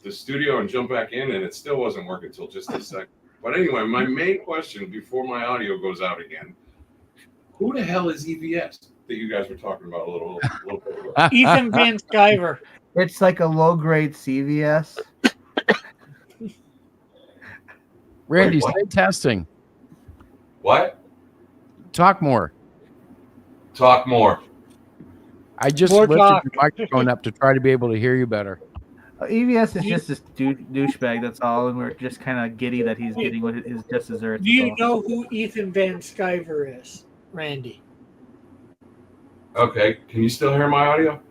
the studio and jump back in, and it still wasn't working until just a second. But anyway, my main question before my audio goes out again: who the hell is EVS that you guys were talking about a little bit ago? Ethan Van Sciver. It's like a low grade CVS. Randy, Wait, what? stay testing. What? Talk more. Talk more. I just More lifted talk. your microphone up to try to be able to hear you better. EVS is just this douchebag, that's all, and we're just kind of giddy that he's getting what his just desserts. Do you know who Ethan Van Sciver is, Randy? Okay, can you still hear my audio?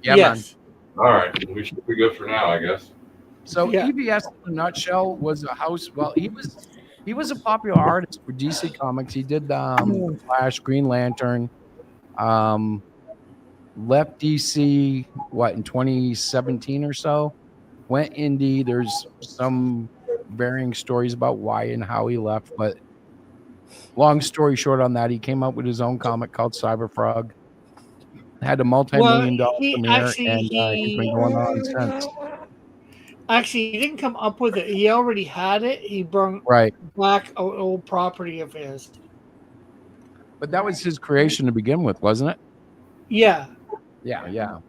Yeah, Yes. All right, we should be good for now, I guess. So Yeah. EVS in a nutshell was a house. Well, he was a popular artist for DC Comics. He did Flash, Green Lantern. Left DC in 2017 or so. Went indie. There's some varying stories about why and how he left, but long story short on that, he came up with his own comic called Cyberfrog. Had a multi-million-dollar premiere, and he's been going on since. Actually, he didn't come up with it. He already had it. He brought Right. back an old property of his. But that was his creation to begin with, wasn't it? Yeah, Yeah.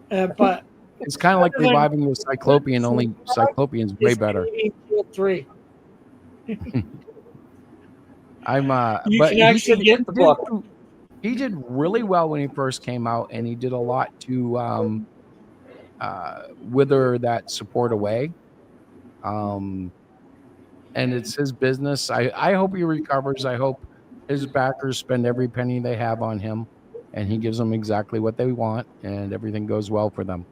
but It's kind of like reviving the Cyclopean, only Cyclopean's way better. 3. I'm You but can actually get the book. He did really well when he first came out, and he did a lot to wither that support away. And it's his business. I hope he recovers. I hope his backers spend every penny they have on him, and he gives them exactly what they want, and everything goes well for them.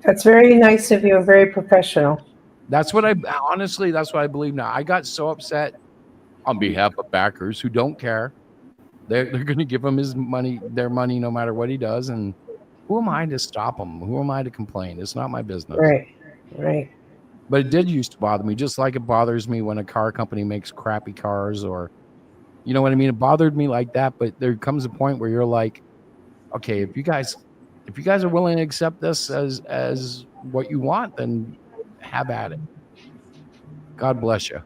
That's very nice of you and very professional. That's what that's what I believe now. I got so upset on behalf of backers who don't care. They're going to give him their money, no matter what he does. And who am I to stop him? Who am I to complain? It's not my business. Right. But it did used to bother me, just like it bothers me when a car company makes crappy cars, or, you know what I mean? It bothered me like that. But there comes a point where you're like, okay, if you guys are willing to accept this as what you want, then have at it. God bless you.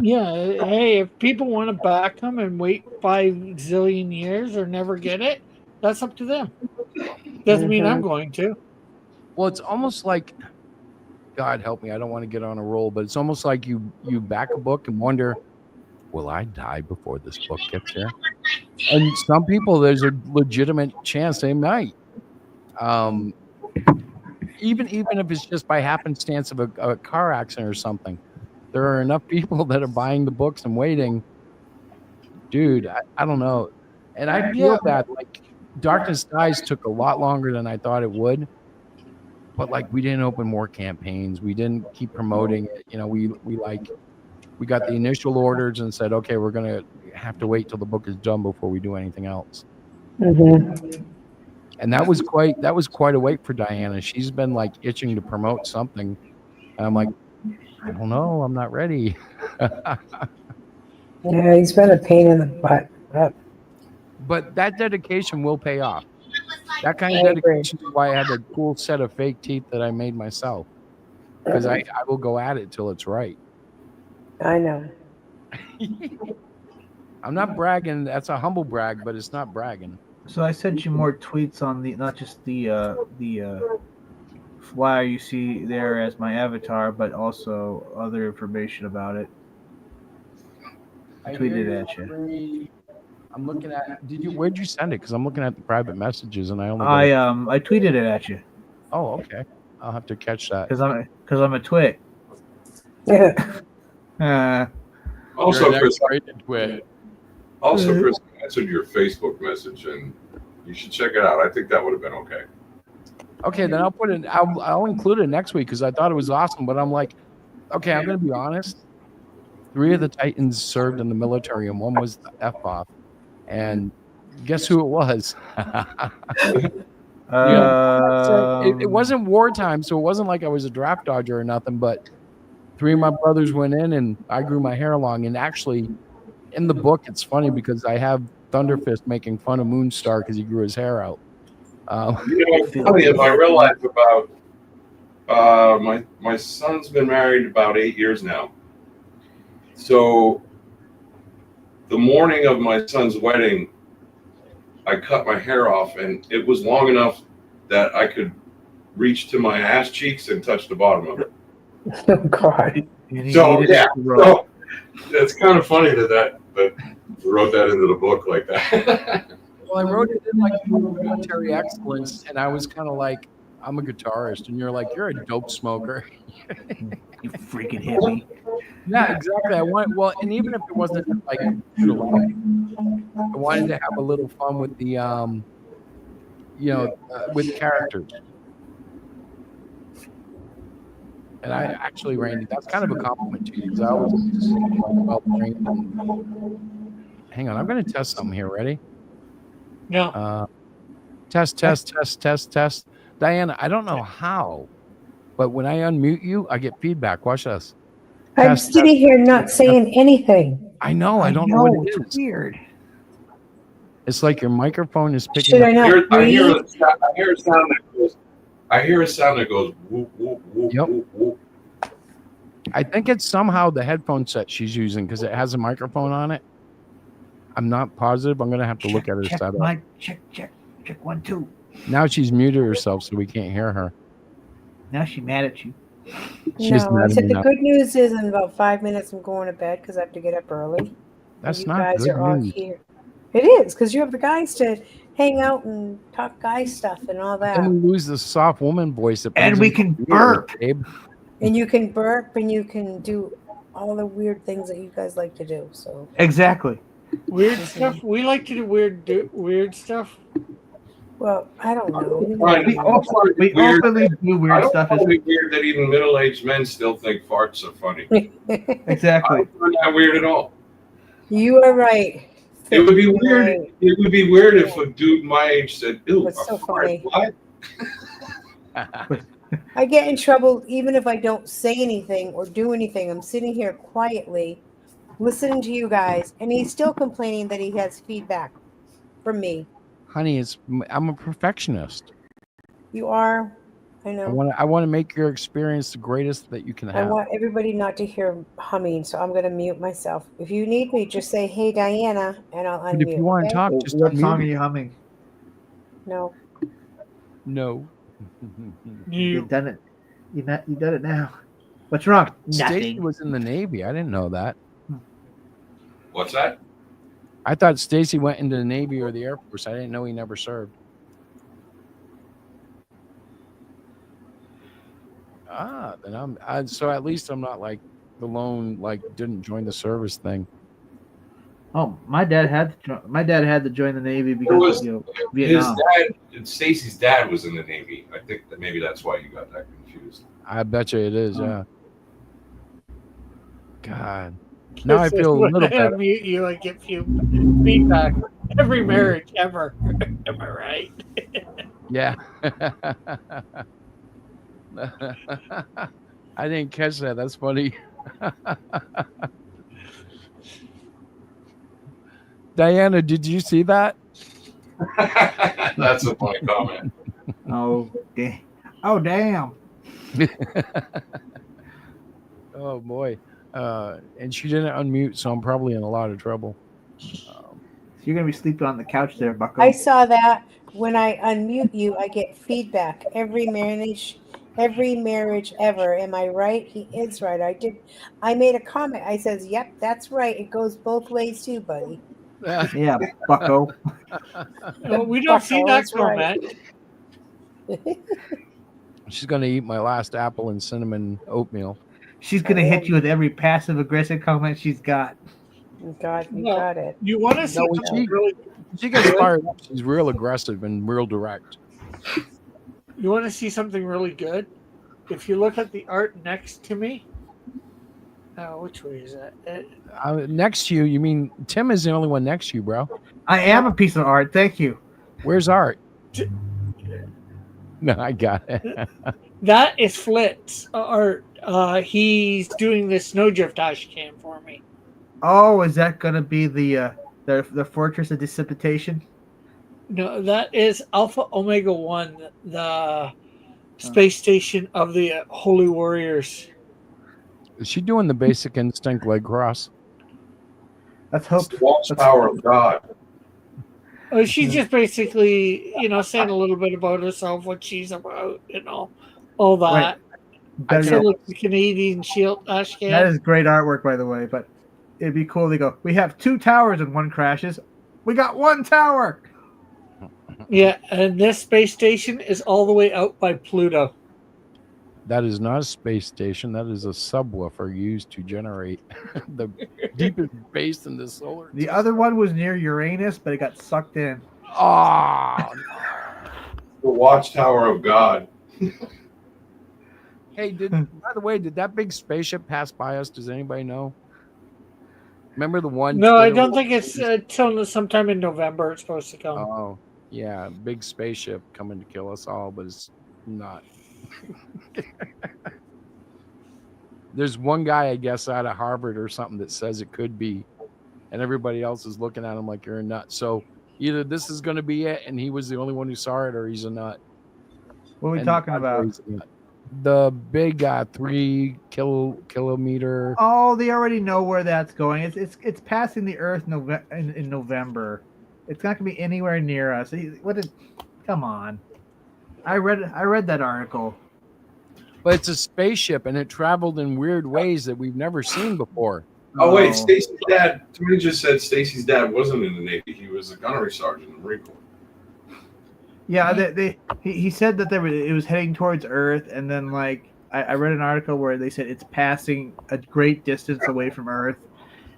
Yeah, hey, if people want to back him and wait 5 zillion years or never get it, that's up to them. Doesn't mean I'm going to. Well, it's almost like, God help me, I don't want to get on a roll, but it's almost like you back a book and wonder, will I die before this book gets here? And some people, there's a legitimate chance they might. Even if it's just by happenstance of a car accident or something. There are enough people that are buying the books and waiting. Dude, I don't know. And I feel bad. Like, Darkness Dies took a lot longer than I thought it would. But, like, we didn't open more campaigns. We didn't keep promoting it. You know, we got the initial orders and said, okay, we're going to have to wait till the book is done before we do anything else. Mm-hmm. And that was quite a wait for Diana. She's been like itching to promote something. And I'm like, I don't know. I'm not ready. Yeah, he's been a pain in the butt. But that dedication will pay off. That kind of I agree. dedication is why I had a cool set of fake teeth that I made myself. Because I will go at it till it's right. I know. I'm not bragging. That's a humble brag, but it's not bragging. So I sent you more tweets on not just the flyer you see there as my avatar, but also other information about it. I tweeted it at you. I'm looking at. Where'd you send it? Because I'm looking at the private messages, and I only. I tweeted it at you. Oh, okay. I'll have to catch that. Because I'm a twit. Also, Chris, twit. Also, Chris, I answered your Facebook message, and you should check it out. I think that would have been okay. Okay, then I'll put it. I'll include it next week because I thought it was awesome. But I'm like, okay, I'm going to be honest. 3 of the Titans served in the military, and one was the F-off. And Guess who it was? It Um, wasn't wartime, so it wasn't like I was a draft dodger or nothing. But 3 of my brothers went in, and I grew my hair long. And actually, in the book, it's funny because I have Thunderfist making fun of Moonstar because he grew his hair out. It's funny if I realize about my son's been married about 8 years now. So the morning of my son's wedding, I cut my hair off, and it was long enough that I could reach to my ass cheeks and touch the bottom of it. Oh God. So yeah, so it's kind of funny that wrote that into the book like that. Well, I wrote it in like military excellence, and I was kind of like, I'm a guitarist, and you're like, you're a dope smoker. You freaking hippie. Yeah, exactly. I want and even if it wasn't like, I wanted to have a little fun with the, with characters. And I actually, Randy, that's kind of a compliment to you because I always just well trained. Hang on, I'm going to test something here. Ready? Yeah. Test. Diana, I don't know how, but when I unmute you, I get feedback. Watch this. I'm sitting here not saying anything. I know. I don't know what it is. It's weird. It's like your microphone is picking Should up. I not I hear breathe? a sound that goes. I hear a sound that goes whoop whoop whoop Yep. whoop whoop. I think it's somehow the headphone set she's using because it has a microphone on it. I'm not positive. I'm going to have to look at her Check, setup. Mike. Check 1, 2. Now she's muted herself so we can't hear her. Now she's mad at you. She's No, I mad at said me the now. good news is in about 5 minutes I'm going to bed because I have to get up early. That's you not guys good are all news. here. It is because you have the guys to hang out and talk guy stuff and all that. Then we lose the soft woman voice. That And brings we in can the weird, burp. Babe. And you can burp and you can do all the weird things that you guys like to do. So Exactly. Weird stuff. We like to do weird stuff. well, I don't know. Fine. We I find it We weird openly that- do I weird don't stuff. find it weird that even middle-aged men still think farts are funny. I Exactly. don't find that weird at all. You are right. It would be weird. Right. It would be weird if a dude my age said, "Ew, That's a so fart." funny. What? I get in trouble even if I don't say anything or do anything. I'm sitting here quietly listening to you guys, and he's still complaining that he has feedback from me. Honey, I'm a perfectionist. You are. I know. I want to make your experience the greatest that you can I have. want everybody not to hear humming, so I'm going to mute myself. If you need me, just say, "Hey, Diana," and I'll But unmute. if you want to okay? talk, Well, just what unmute song are me. you humming? No. No. You've done it. You done it now. What's wrong? Stacy Nothing. was in the Navy. I didn't know that. What's that? I thought Stacy went into the Navy or the Air Force. I didn't know he never served. Then so at least I'm not like the lone didn't join the service thing. Oh, my dad had to join the Navy It because was his his Vietnam. dad. Stacy's dad was in the Navy. I think that maybe that's why you got that confused. I bet you it is, yeah. God. Now I feel a little better. Mute you and get feedback. Every marriage ever. Am I right? Yeah. I didn't catch that. That's funny. Diana, did you see that? That's a funny comment. Oh, damn. Oh, damn. Oh boy. And she didn't unmute, so I'm probably in a lot of trouble. You're gonna be sleeping on the couch there, Bucko. I saw that. When I unmute you, I get feedback. Every marriage ever. Am I right? He is right. I made a comment. I says, "Yep, that's right. It goes both ways too, buddy." Yeah, Bucko. Well, we don't see that That's right. comment. She's gonna eat my last apple and cinnamon oatmeal. She's gonna hit you with every passive aggressive comment she's got. You got it. You want to see when something she- really She gets fired up. She's real aggressive and real direct. You want to see something really good? If you look at the art next to me, Which way is that? Next to you, you mean Tim is the only one next to you, bro? I am a piece of art. Thank you. Where's Art? No, I got it. That is Flitz art. He's doing the snowdrift dash cam for me. Oh, is that gonna be the Fortress of Dissipation? No, that is Alpha Omega 1, the space station of the Holy Warriors. Is she doing the Basic Instinct leg cross? Let's hope. Watchtower of God. She's just basically, saying a little bit about herself, what she's about, all that. Right. I feel like the Canadian Shield dash cam. That is great artwork, by the way. But it'd be cool. They go, we have 2 towers and 1 crashes. We got 1 tower. Yeah, and this space station is all the way out by Pluto. That is not a space station. That is a subwoofer used to generate the deepest base in the solar. The other one was near Uranus, but it got sucked in. Oh, The Watchtower of God. hey, by the way, did that big spaceship pass by us? Does anybody know? Remember the one? No, I don't think it's till sometime in November it's supposed to come. Oh, yeah, big spaceship coming to kill us all, but it's not. There's one guy, I guess, out of Harvard or something that says it could be, and everybody else is looking at him like you're a nut. So either this is going to be it, and he was the only one who saw it, or he's a nut. What are we And talking about? The big 3 kilometer. Oh, they already know where that's going. It's passing the Earth in November. It's not going to be anywhere near us. Come on. I read that article. But it's a spaceship, and it traveled in weird ways that we've never seen before. Oh wait, Stacy's dad. Tony just said Stacy's dad wasn't in the Navy. He was a gunnery sergeant in the Marine Corps. Yeah, he said that it was heading towards Earth, and then I read an article where they said it's passing a great distance away from Earth.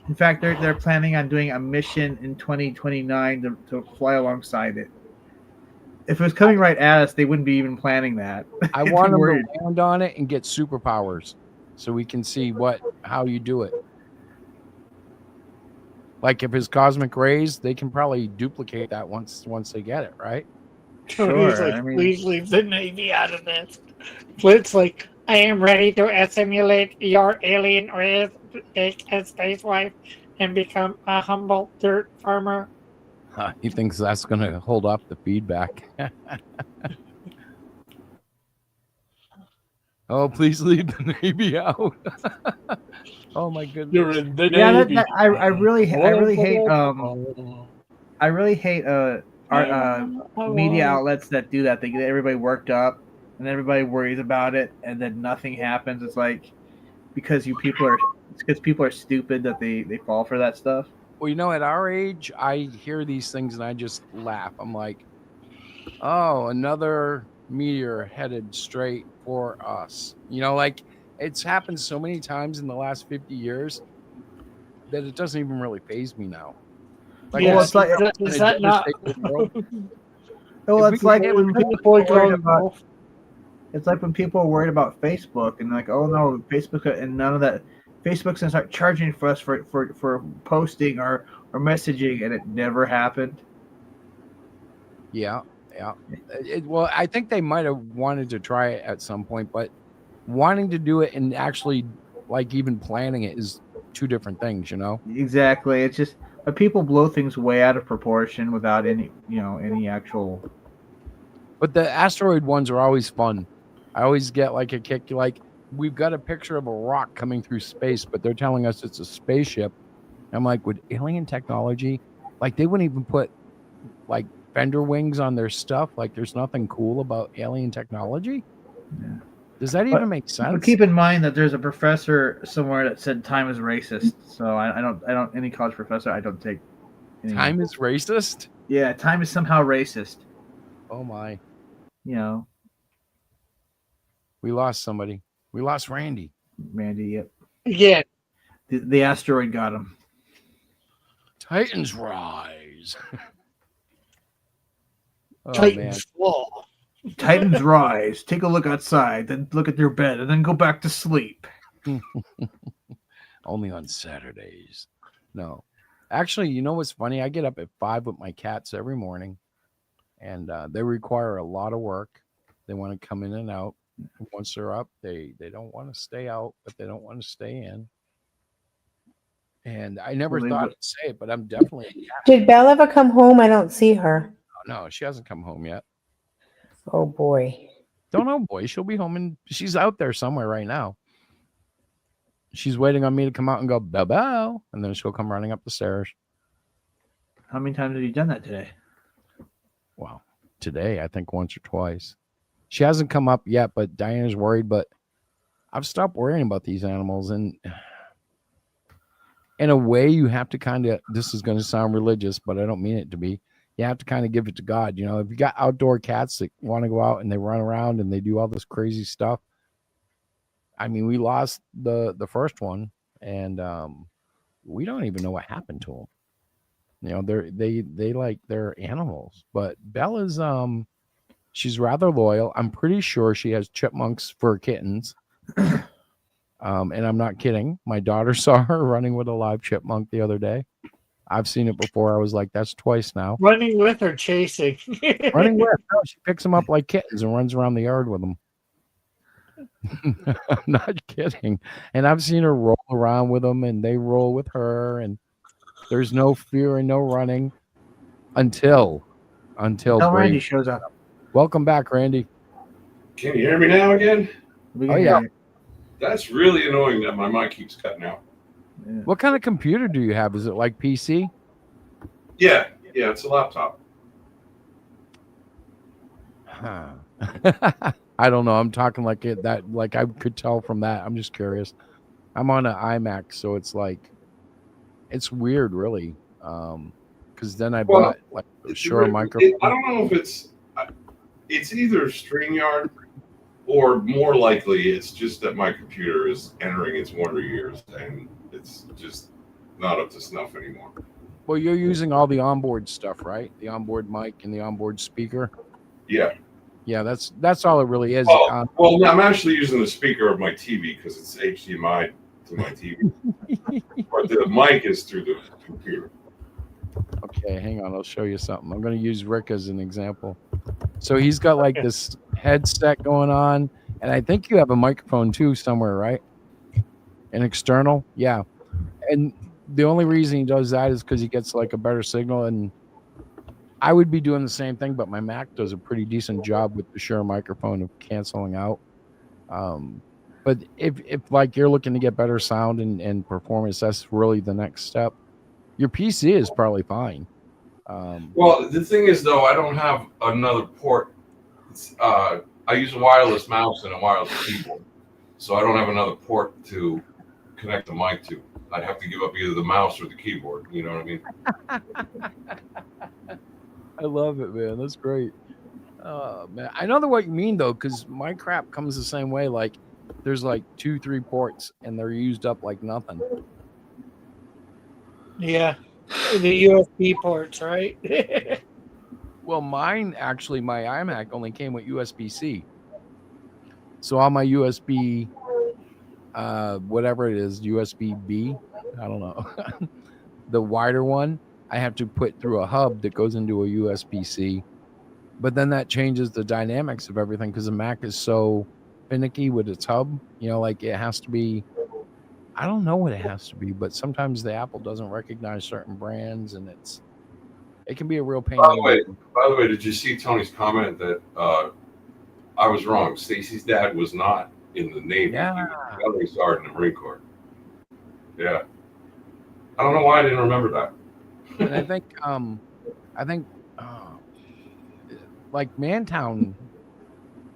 In fact, they're planning on doing a mission in 2029 to fly alongside it. If it was coming right at us, they wouldn't be even planning that. I want them to land on it and get superpowers, so we can see how you do it. Like if his cosmic rays, they can probably duplicate that once they get it, right? Sure. Please leave the Navy out of this. Flint's like, I am ready to assimilate your alien race, take a space wife, and become a humble dirt farmer. He thinks that's going to hold up the feedback. Oh, please leave the Navy out. Oh my goodness. You're in the Navy. I really hate media outlets that do that. They get everybody worked up, and everybody worries about it, and then nothing happens. It's like because people are stupid that they fall for that stuff. Well, at our age, I hear these things and I just laugh. I'm like, oh, another meteor headed straight for us. It's happened so many times in the last 50 years that it doesn't even really faze me now. It's like is that not? Well, it's like when people are worried about. It's like when people are worried about Facebook and oh no, Facebook and none of that. Facebook's gonna start charging for us for posting or messaging, and it never happened. Yeah. Well, I think they might have wanted to try it at some point, but wanting to do it and actually even planning it is 2 different things, Exactly. It's just people blow things way out of proportion without any actual. But the asteroid ones are always fun. I always get a kick. We've got a picture of a rock coming through space, but they're telling us it's a spaceship. I'm like, would alien technology, they wouldn't even put fender wings on their stuff? There's nothing cool about alien technology? Yeah. Does that even make sense? But keep in mind that there's a professor somewhere that said time is racist. So I don't any college professor I don't take. Time is racist? Yeah, time is somehow racist. Oh my. We lost somebody. We lost Randy. Yep. Yeah. The asteroid got him. Titans rise. Titans fall. Titans rise. Take a look outside, then look at your bed, and then go back to sleep. Only on Saturdays. No. Actually, you know what's funny? I get up at 5 with my cats every morning, and they require a lot of work. They want to come in and out. Once they're up, they don't want to stay out, but they don't want to stay in. And I never thought I'd say it, but I'm definitely a cat. Did Belle ever come home? I don't see her. No, she hasn't come home yet. Oh boy. Don't know, boy. She'll be home, and she's out there somewhere right now. She's waiting on me to come out and go, bow, and then she'll come running up the stairs. How many times have you done that today? Well, today, I think once or twice. She hasn't come up yet, but Diana's worried, but I've stopped worrying about these animals. And in a way, you have to kind of, this is going to sound religious, but I don't mean it to be. You have to kind of give it to God. You know, if you got outdoor cats that want to go out and they run around and they do all this crazy stuff. I mean, we lost the first one, and we don't even know what happened to them. You know, they're animals. But Bella's she's rather loyal. I'm pretty sure she has chipmunks for kittens. And I'm not kidding. My daughter saw her running with a live chipmunk the other day. I've seen it before. I was like, that's twice now. Running with or chasing? Running with. No, she picks them up like kittens and runs around the yard with them. I'm not kidding. And I've seen her roll around with them, and they roll with her, and there's no fear and no running until Randy shows up. Welcome back, Randy. Can you hear me now again? Oh yeah. That's really annoying that my mic keeps cutting out. What kind of computer do you have? Is it like PC? Yeah, it's a laptop. Huh. I don't know. I'm talking like it that like I could tell from that. I'm just curious. I'm on an iMac, so it's like it's weird, really. Because then I bought like a Shure microphone. I don't know if it's either StreamYard or more likely it's just that my computer is entering its wonder years and it's just not up to snuff anymore. Well, you're using all the onboard stuff, right? The onboard mic and the onboard speaker. Yeah. Yeah, that's all it really is. Well, I'm actually using the speaker of my TV because it's HDMI to my TV. But the mic is through the computer. Okay, hang on. I'll show you something. I'm going to use Rick as an example. So he's got like this headset going on, and I think you have a microphone too somewhere, right? An external? Yeah. And the only reason he does that is because he gets like a better signal, and I would be doing the same thing, but my Mac does a pretty decent job with the Shure microphone of canceling out. But if like you're looking to get better sound and performance, that's really the next step. Your PC is probably fine. Well, the thing is, though, I don't have another port. I use a wireless mouse and a wireless keyboard, so I don't have another port to connect the mic to. I'd have to give up either the mouse or the keyboard. You know what I mean? I love it, man. That's great. Man, I know what you mean though, because my crap comes the same way. Like, there's like 2-3 ports, and they're used up like nothing. Yeah, the USB ports, right? Well, mine actually, my iMac only came with USB-C. So all my USB, whatever it is, USB-B, I don't know, the wider one, I have to put through a hub that goes into a USB-C. But then that changes the dynamics of everything because the Mac is so finicky with its hub. You know, like it has to be, I don't know what it has to be, but sometimes the Apple doesn't recognize certain brands, and it can be a real pain. By the way, did you see Tony's comment that I was wrong? Stacy's dad was not in the Navy. Yeah. He was a gunnery sergeant in the Marine Corps. Yeah. I don't know why I didn't remember that. And I think like Mantown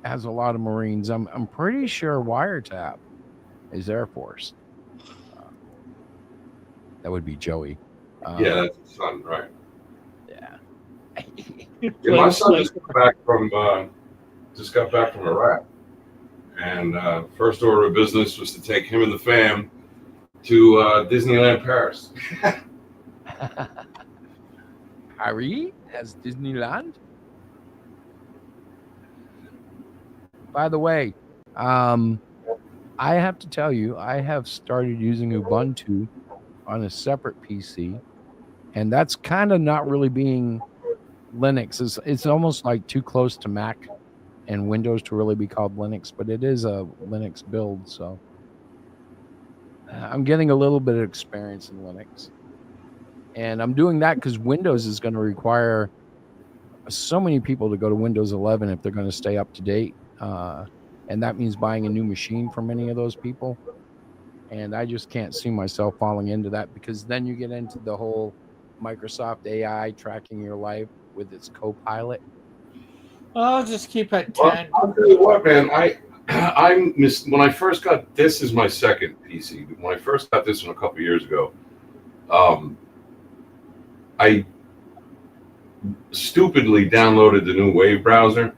has a lot of Marines. I'm pretty sure Wiretap is Air Force. That would be Joey. Yeah, that's his son, right? Yeah. Yeah, my son just got back from Iraq, and first order of business was to take him and the fam to Disneyland Paris. Harry has Disneyland. By the way, I have to tell you, I have started using Ubuntu on a separate PC, and that's kind of not really being Linux. It's almost like too close to Mac and Windows to really be called Linux, but it is a Linux build, so I'm getting a little bit of experience in Linux. And I'm doing that because Windows is going to require so many people to go to Windows 11 if they're going to stay up to date. And that means buying a new machine for many of those people. And I just can't see myself falling into that, because then you get into the whole Microsoft AI tracking your life with its Copilot. I'll just keep at Well, 10. I'll tell you what, man. When I first got this is my second PC. When I first got this one a couple years ago, I stupidly downloaded the new Wave browser,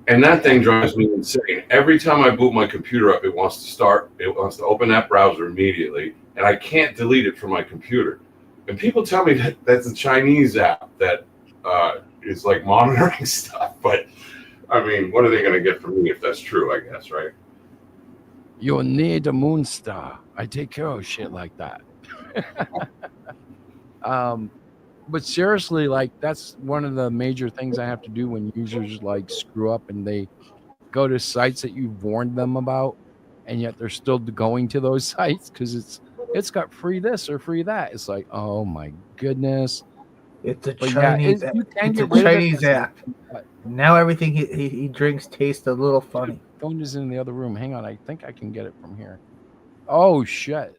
and that thing drives me insane. Every time I boot my computer up, it wants to start. It wants to open that browser immediately, and I can't delete it from my computer. And people tell me that that's a Chinese app that is like monitoring stuff, but I mean, what are they going to get from me if that's true? I guess, right? You'll need a moon star. I take care of shit like that. But seriously, like, that's one of the major things I have to do when users like screw up and they go to sites that you've warned them about, and yet they're still going to those sites because it's got free this or free that. It's like, oh my goodness. It's a But Chinese yeah, app. you can It's a get rid of it. Chinese app. Now everything he drinks tastes a little funny. Phone is in the other room. Hang on, I think I can get it from here. Oh shit.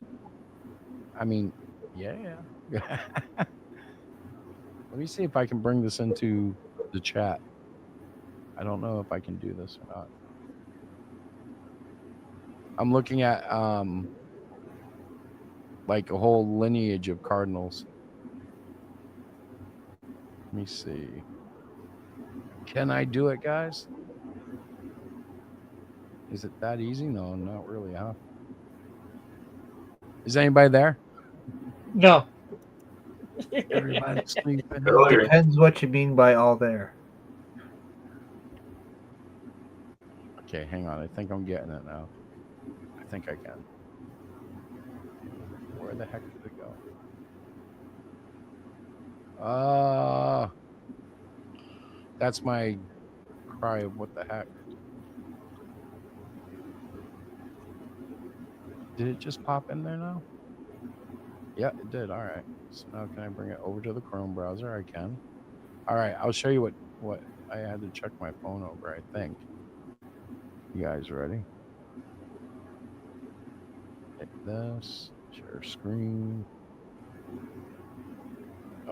I mean, yeah. Let me see if I can bring this into the chat. I don't know if I can do this or not. I'm looking at like a whole lineage of cardinals. Let me see. Can I do it, guys? Is it that easy? No, not really, huh? Is anybody there? No. Everybody's sleeping. Depends what you mean by all there. Okay, hang on. I think I'm getting it now. I think I can. Where the heck did it go? That's my cry of what the heck. Did it just pop in there now? Yeah, it did. All right. So now can I bring it over to the Chrome browser? I can. All right. I'll show you what I had to check my phone over, I think. You guys ready? Hit this. Share screen.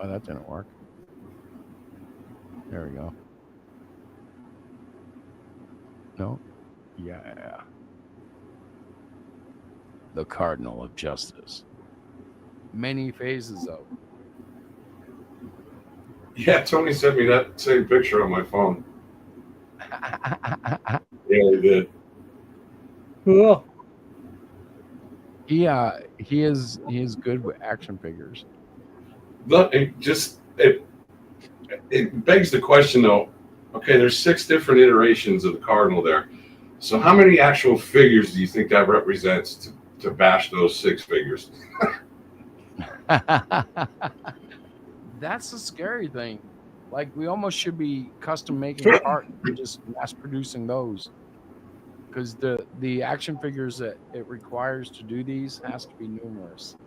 Oh, that didn't work. There we go. No? Yeah. The Cardinal of Justice. Many phases of. Yeah, Tony sent me that same picture on my phone. Yeah, he did. Cool. He is good with action figures. Look, it begs the question though. Okay, there's 6 different iterations of the Cardinal there. So how many actual figures do you think that represents to bash those 6 figures? That's the scary thing. Like, we almost should be custom making a part and just mass producing those, because the action figures that it requires to do these has to be numerous.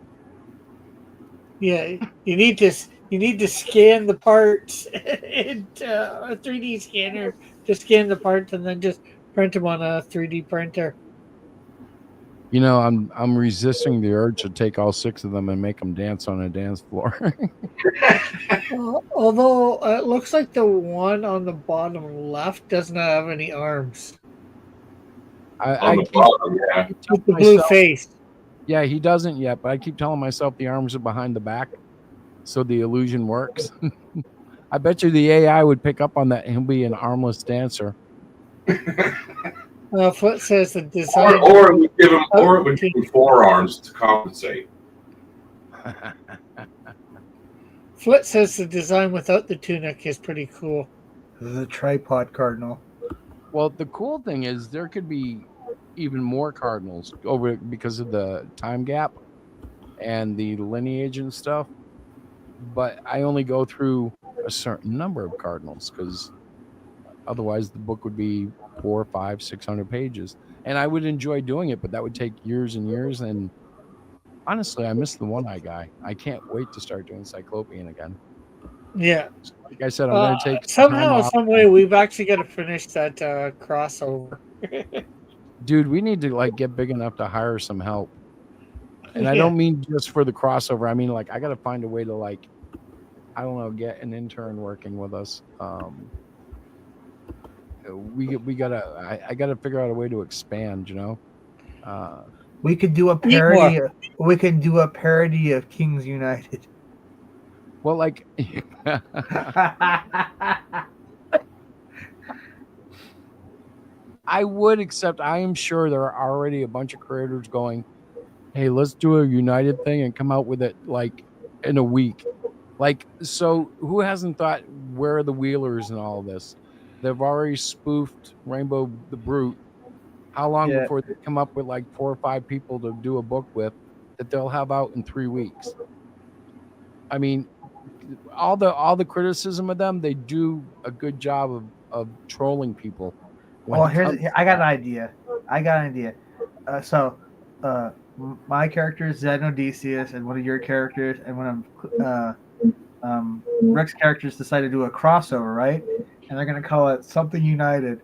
Yeah, you need to scan the parts in a 3D scanner to scan the parts and then just print them on a 3D printer. You know, I'm resisting the urge to take all 6 of them and make them dance on a dance floor. Although it looks like the one on the bottom left doesn't have any arms. On the bottom, yeah. With the blue face. Yeah, he doesn't yet, but I keep telling myself the arms are behind the back, so the illusion works. I bet you the AI would pick up on that and he'll be an armless dancer. Foot says the design. Or we give him 4 arms to compensate. Flit says the design without the tunic is pretty cool. The tripod Cardinal. Well, the cool thing is there could be even more Cardinals over because of the time gap and the lineage and stuff. But I only go through a certain number of Cardinals because otherwise the book would be 400, 500, 600 pages. And I would enjoy doing it, but that would take years and years. And honestly, I miss the One-Eye guy. I can't wait to start doing Cyclopean again. Yeah. Like I said, I'm going to take somehow, time off. some way, we've actually got to finish that crossover. Dude, we need to like get big enough to hire some help. And I don't mean just for the crossover. I mean, like, I got to find a way to, like, I don't know, get an intern working with us. I got to figure out a way to expand, you know? We could do a parody. We could do a parody of Kings United. Well, like, I would, except I am sure there are already a bunch of creators going, hey, let's do a United thing and come out with it like in a week. Like, so who hasn't thought, where are the Wheelers and all this? They've already spoofed Rainbow the Brute. How long before they come up with like 4 or 5 people to do a book with that they'll have out in 3 weeks? I mean, all the criticism of them, they do a good job of trolling people. Well, I got an idea. So my character is Zed Odysseus, and one of your characters, and one of Rick's characters decide to do a crossover, right? And they're gonna call it something United,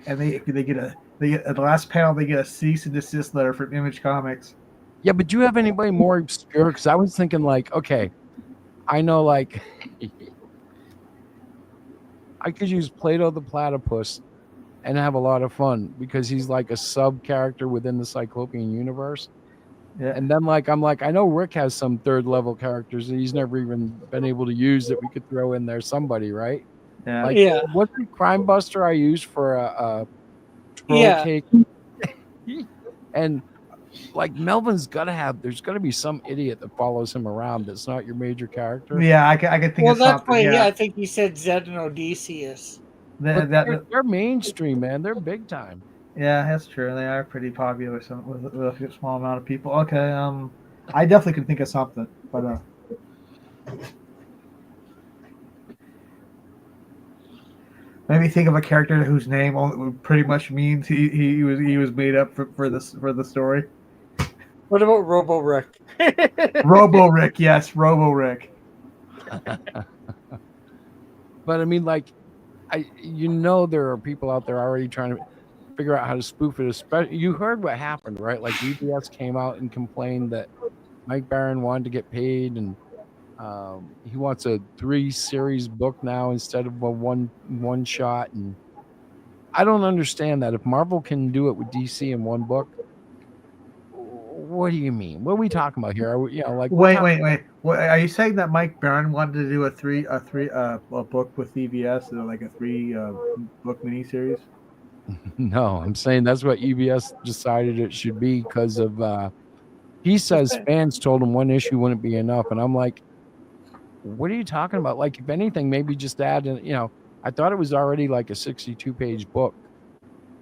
and they get at the last panel they get a cease and desist letter from Image Comics. Yeah, but do you have anybody more obscure? Because I was thinking, like, okay, I know, like, I could use Plato the Platypus and have a lot of fun because he's like a sub character within the Cyclopean universe. Yeah. And then, like, I'm like, I know Rick has some 3rd level characters that he's never even been able to use that we could throw in there. Somebody, right? Yeah. Like, what's the Crime Buster I used for a troll cake? And like, Melvin's there's got to be some idiot that follows him around that's not your major character. Yeah, I can think of something. Well, that's why, I think you said Zed and Odysseus. They're mainstream, man. They're big time. Yeah, that's true. They are pretty popular with a small amount of people. Okay, I definitely can think of something, but maybe think of a character whose name pretty much means he was made up for the story. What about Robo Rick? Robo Rick, yes, Robo Rick. But I mean, like, there are people out there already trying to figure out how to spoof it. Especially, you heard what happened, right? Like, UBS came out and complained that Mike Barron wanted to get paid, and he wants a 3-series book now instead of a one shot. And I don't understand that. If Marvel can do it with DC in one book, what do you mean? What are we talking about here? Are we, like, wait. What, are you saying that Mike Barron wanted to do a book with EBS, like a 3 book miniseries? No, I'm saying that's what EBS decided it should be because of. He says fans told him 1 issue wouldn't be enough, and I'm like, what are you talking about? Like, if anything, maybe just add. I thought it was already like a 62-page book.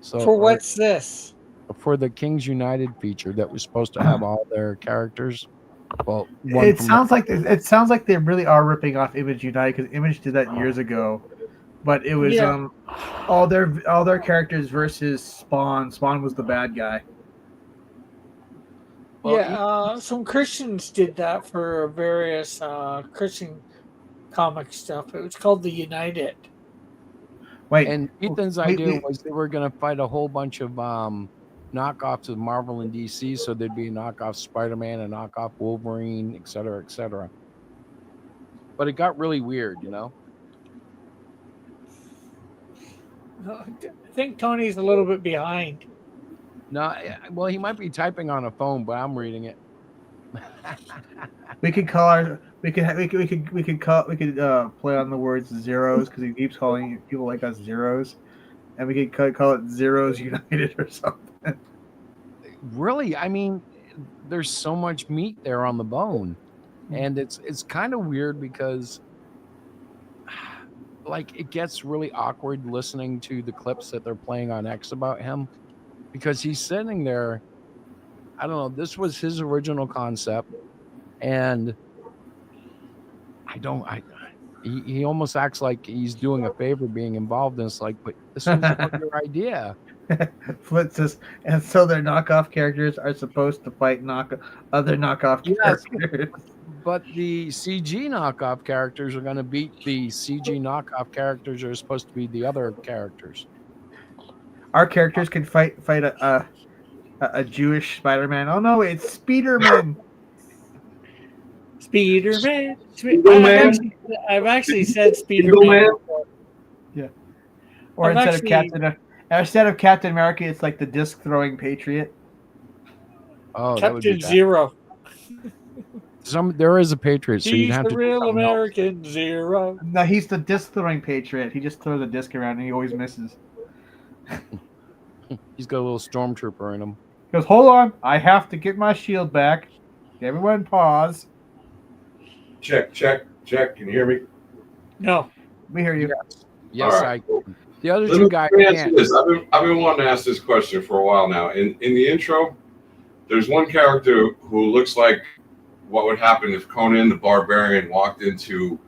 So for what's this? For the Kings United feature that was supposed to have all their characters. Well, it sounds like they really are ripping off Image United, because Image did that years ago, but it was all their characters versus Spawn. Spawn was the bad guy. Well, some Christians did that for various Christian comic stuff. It was called the United. And Ethan's idea was they were going to fight a whole bunch of knockoffs of Marvel and DC, so there'd be a knockoff Spider-Man, a knockoff Wolverine, et cetera, et cetera. But it got really weird, I think Tony's a little bit behind. No, well, he might be typing on a phone, but I'm reading it. We could play on the words zeros, because he keeps calling people like us zeros, and we could call it Zeros United or something. Really, I mean, there's so much meat there on the bone, and it's kind of weird because, like, it gets really awkward listening to the clips that they're playing on X about him, because he's sitting there. I don't know. This was his original concept, and he almost acts like he's doing a favor being involved in this. Like, but this was your idea. Flint says, and so their knockoff characters are supposed to fight other knockoff characters. But the CG knockoff characters are going to beat the CG knockoff characters who are supposed to be the other characters. Our characters can fight a Jewish Spider-Man. Oh no, it's Spiderman. Spiderman. Spiderman. I've actually said Spiderman. Yeah. Or instead of Captain America, it's like the disc throwing Patriot. Oh, Captain Zero. There is a Patriot, so He's you'd have the to real American Zero. No, he's the disc throwing Patriot. He just throws a disc around and he always misses. He's got a little stormtrooper in him. He goes, hold on, I have to get my shield back. Everyone pause. Check. Can you hear me? No. We hear you. Yes, All right. The other Let two me guys answer can't. this. I've been wanting to ask this question for a while now. In the intro, there's one character who looks like what would happen if Conan the Barbarian walked into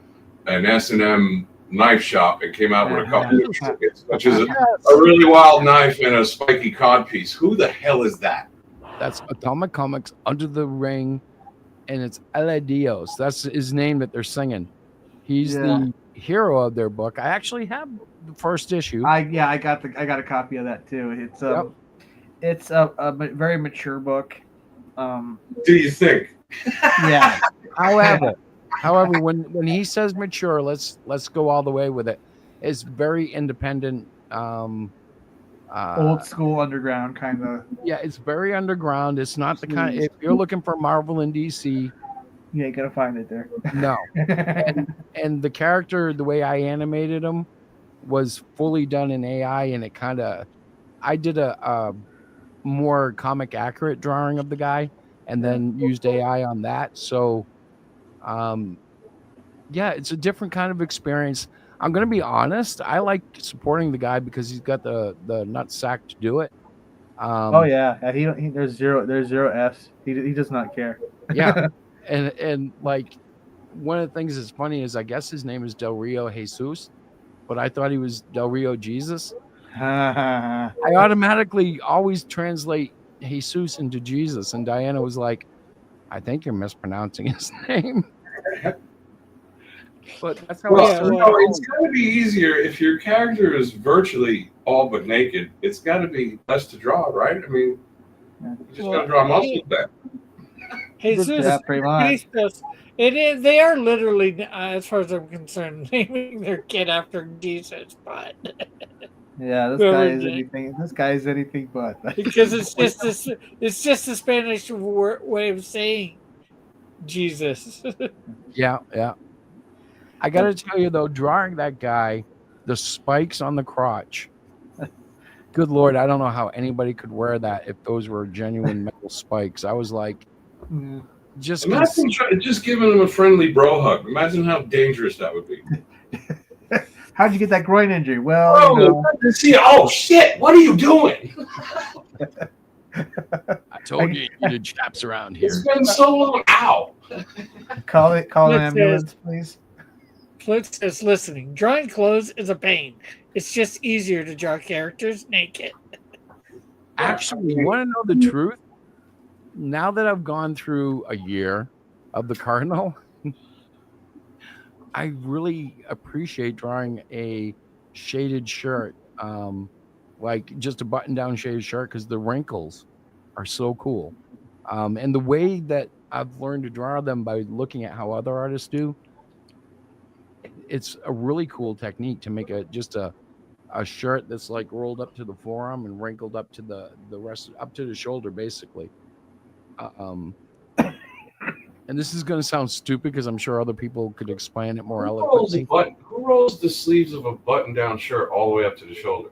an S&M knife shop and came out with a couple of trinkets, which is a really wild knife and a spiky cod piece. Who the hell is that? That's Atomic Comics Under the Ring, and it's El Dios. That's his name that they're singing. He's the hero of their book. I actually have the first issue. I got a copy of that too. It's a very mature book. Do you think? Yeah. However, when he says mature, let's go all the way with it. It's very independent. Old school underground kind of. Yeah, it's very underground. It's not the kind. If you're looking for Marvel and DC, yeah, you gotta find it there. No, and the character, the way I animated him, was fully done in AI, and it kind of. I did a more comic accurate drawing of the guy, and then used AI on that. So, yeah, it's a different kind of experience. I'm going to be honest. I like supporting the guy because he's got the nutsack to do it. Oh yeah, there's zero F's. He does not care. Yeah, and like one of the things that's funny is I guess his name is Del Rio Jesus, but I thought he was Del Rio Jesus. I automatically always translate Jesus into Jesus, and Diana was like, "I think you're mispronouncing his name." But that's how it's got to be easier if your character is virtually all but naked. It's got to be less to draw, right? I mean, you just got to draw muscles then. Jesus, pretty much. They are literally, as far as I'm concerned, naming their kid after Jesus, but yeah, this guy is anything but. Because it's just a Spanish way of saying Jesus. Yeah. I got to tell you, though, drawing that guy, the spikes on the crotch, good Lord, I don't know how anybody could wear that if those were genuine metal spikes. I was like, just imagine just giving him a friendly bro hug. Imagine how dangerous that would be. How'd you get that groin injury? Well, oh, shit, what are you doing? I told you needed chaps around here. It's been so long. Ow. Call an ambulance, please. Flint says, listening, drawing clothes is a pain. It's just easier to draw characters naked. Actually, you want to know the truth? Now that I've gone through a year of the Cardinal, I really appreciate drawing a shaded shirt, like just a button-down shaded shirt, because the wrinkles are so cool. And the way that I've learned to draw them by looking at how other artists do, it's a really cool technique to make a shirt that's like rolled up to the forearm and wrinkled up to the rest, up to the shoulder, basically. And this is going to sound stupid because I'm sure other people could explain it more eloquently. Who rolls the sleeves of a button-down shirt all the way up to the shoulder?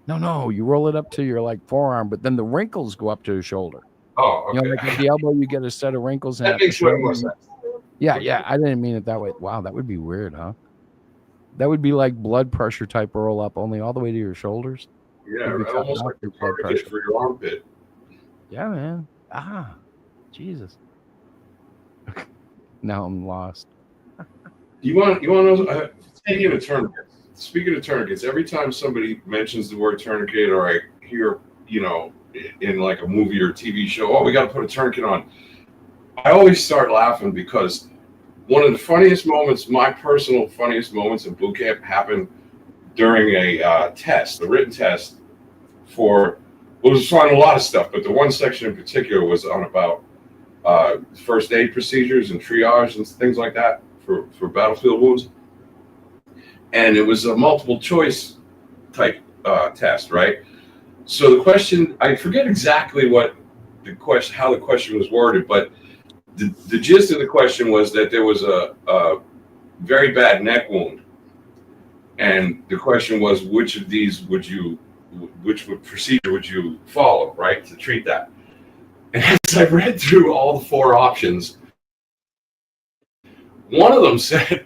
No, you roll it up to your like forearm, but then the wrinkles go up to the shoulder. Oh, okay. You know, like at the elbow, you get a set of wrinkles. That makes way more sense. Yeah. I didn't mean it that way. Wow, that would be weird, huh? That would be like blood pressure type roll up, only all the way to your shoulders. Yeah, Maybe cut almost off like a your blood target pressure. for your armpit. Yeah, man. Jesus. Now I'm lost. You want to know? Speaking of tourniquets, every time somebody mentions the word tourniquet, or I hear, in like a movie or TV show, oh, we got to put a tourniquet on, I always start laughing because one of the funniest moments, my personal funniest moments in boot camp, happened during a test, the written test it was on a lot of stuff, but the one section in particular was on about first aid procedures and triage and things like that for battlefield wounds. And it was a multiple choice type test, right? So the question, I forget exactly how the question was worded, but the gist of the question was that there was a very bad neck wound. And the question was, which procedure would you follow, right, to treat that? And as I read through all the 4 options, one of them said,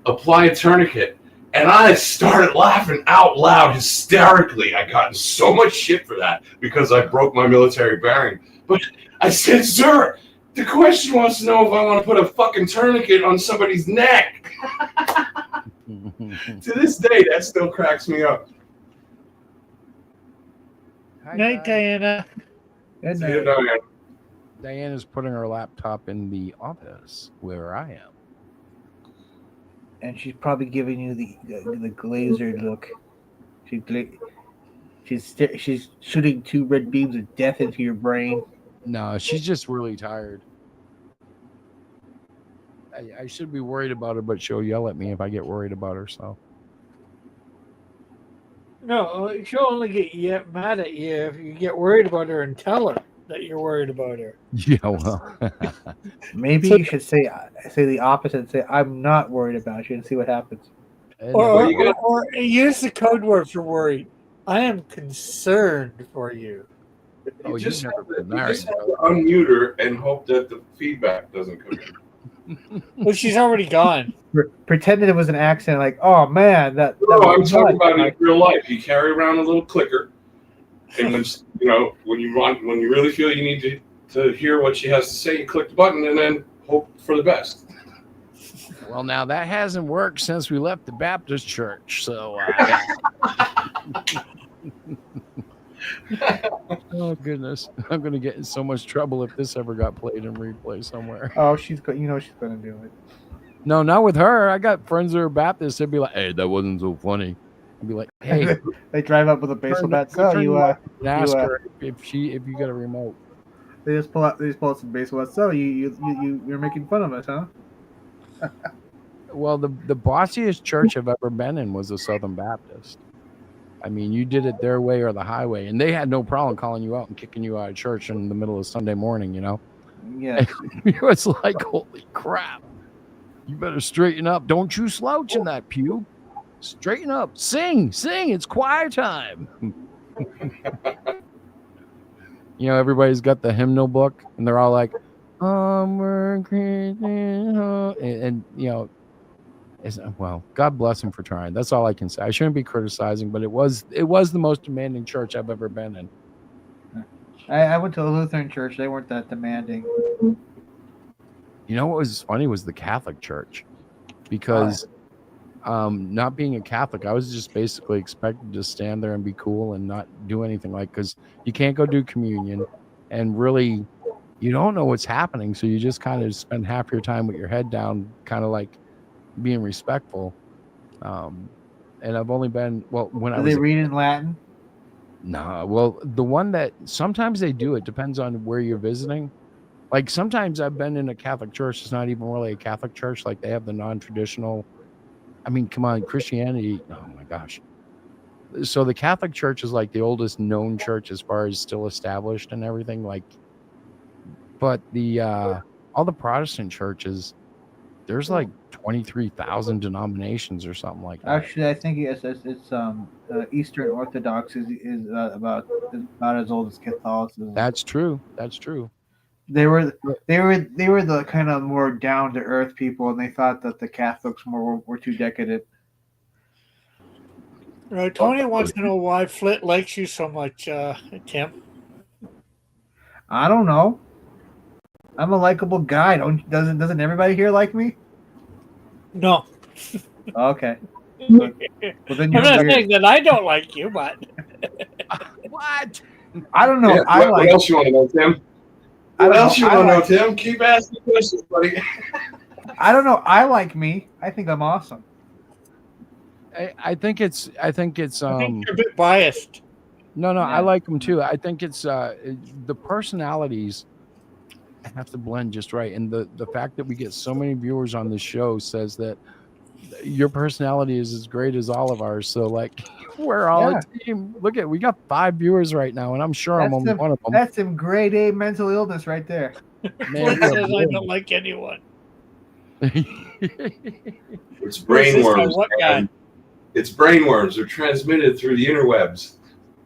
apply a tourniquet. And I started laughing out loud hysterically. I got in so much shit for that because I broke my military bearing. But I said, sir, the question wants to know if I want to put a fucking tourniquet on somebody's neck. To this day, that still cracks me up. Night, Diana. Good See night. you, Diane. Diana's putting her laptop in the office where I am. And she's probably giving you the glazer look. She's shooting 2 red beams of death into your brain. No, she's just really tired. I should be worried about her, but she'll yell at me if I get worried about her. So No, she'll only get mad at you if you get worried about her and tell her that you're worried about her. yeah, well, Maybe you should say the opposite. Say, I'm not worried about you, and see what happens. Or use the code word for worried. I am concerned for you. Oh, You just never have been to married, unmute her and hope that the feedback doesn't come in. Well, she's already gone. Pretend that it was an accident, like, oh man, that No, I'm was talking nuts. about in real life. You carry around a little clicker, and when you really feel you need to hear what she has to say, you click the button and then hope for the best. well, now that hasn't worked since we left the Baptist church. So, oh goodness, I'm gonna get in so much trouble if this ever got played in replay somewhere. Oh, she's gonna do it. No, not with her. I got friends that are Baptists. They'd be like, "Hey, that wasn't so funny." I'd be like, "Hey." They drive up with a baseball bat. So you ask her if you got a remote. They just pull out some baseball bats. So you're making fun of us, huh? Well, the bossiest church I've ever been in was a Southern Baptist. I mean, you did it their way or the highway, and they had no problem calling you out and kicking you out of church in the middle of Sunday morning. Yeah. It's like, holy crap! You better straighten up. Don't you slouch in that pew. Straighten up. Sing. It's choir time. Everybody's got the hymnal book, and they're all like, "Onward, Christian hope," and well, God bless him for trying. That's all I can say. I shouldn't be criticizing, but it was the most demanding church I've ever been in. I went to a Lutheran church. They weren't that demanding. You know what was funny was the Catholic church, because not being a Catholic, I was just basically expected to stand there and be cool and not do anything, because you can't go do communion, and really you don't know what's happening, so you just kind of spend half your time with your head down, kind of like being respectful. And I've only been when Do they read in Latin? No, well, the one that sometimes they do, it depends on where you're visiting. Like sometimes I've been in a Catholic church. It's not even really a Catholic church. Like they have the non-traditional. I mean, come on, Christianity. Oh my gosh. So the Catholic Church is like the oldest known church as far as still established and everything. But the all the Protestant churches, there's like 23,000 denominations or something like that. Actually, I think it's Eastern Orthodox is about as old as Catholicism. That's true. They were the kind of more down to earth people, and they thought that the Catholics were too decadent. Tony wants to know why Flit likes you so much, Tim. I don't know. I'm a likable guy. Doesn't everybody here like me? No. Okay. Well, then I'm you're not weird. saying that I don't like you, but What? I don't know. Yeah, what else you want to know, Tim? What else you want to know, Tim? Keep asking questions, buddy. I don't know. I like me. I think I'm awesome. I think it's I think you're a bit biased. No, Yeah. I like them too. I think it's the personalities have to blend just right, and the fact that we get so many viewers on this show says that your personality is as great as all of ours. So like, we're all a team. Look we got 5 viewers right now, and I'm sure I'm only one of them. That's some grade A mental illness right there. Man, Flit says I don't like anyone. It's brainworms. What guy? man. It's brainworms. They're transmitted through the interwebs.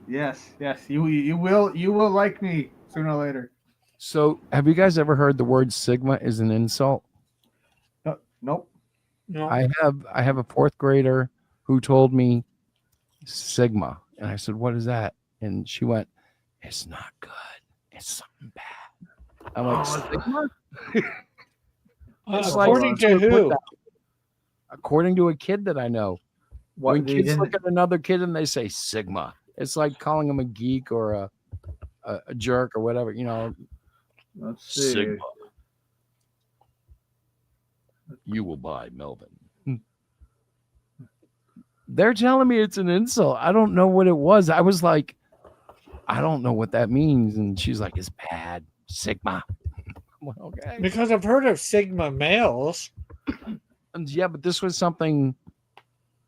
Yes. You will like me sooner or later. So, have you guys ever heard the word Sigma is an insult? Nope. No. I have a 4th grader who told me Sigma, and I said, "What is that?" And she went, "It's not good. It's something bad." I'm like, "Sigma?" It's According to who? According to a kid that I know. What, When you kids didn't- look at another kid and they say Sigma, it's like calling them a geek or a jerk or whatever, you know. Let's see. Sigma. You will buy Melvin. They're telling me it's an insult. I don't know what it was. I was like, I don't know what that means. And she's like, it's bad. Sigma. I'm like, okay. Because I've heard of Sigma males. And yeah, but this was something,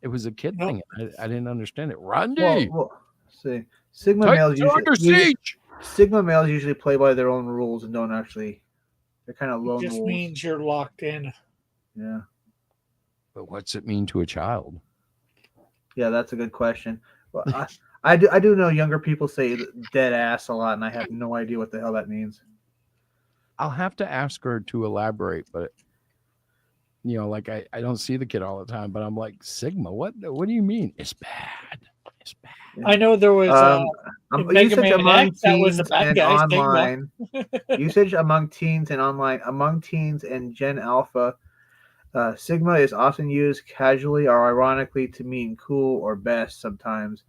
it was a kid thing. I didn't understand it. Randy. Well, see, Sigma Take males it under usually siege. Sigma males usually play by their own rules and don't actually. They're kind of It lone just wolves. means you're locked in. Yeah. But what's it mean to a child? Yeah, that's a good question. Well, I do know younger people say dead ass a lot, and I have no idea what the hell that means. I'll have to ask her to elaborate, but you know, like I don't see the kid all the time, but I'm like, Sigma, what do you mean? It's bad. It's bad. I know there was in Mega usage Man among X, that was the teens bad and guy. online. Sigma. Usage among teens and online. Among teens and Gen Alpha, Sigma is often used casually or ironically to mean cool or best sometimes,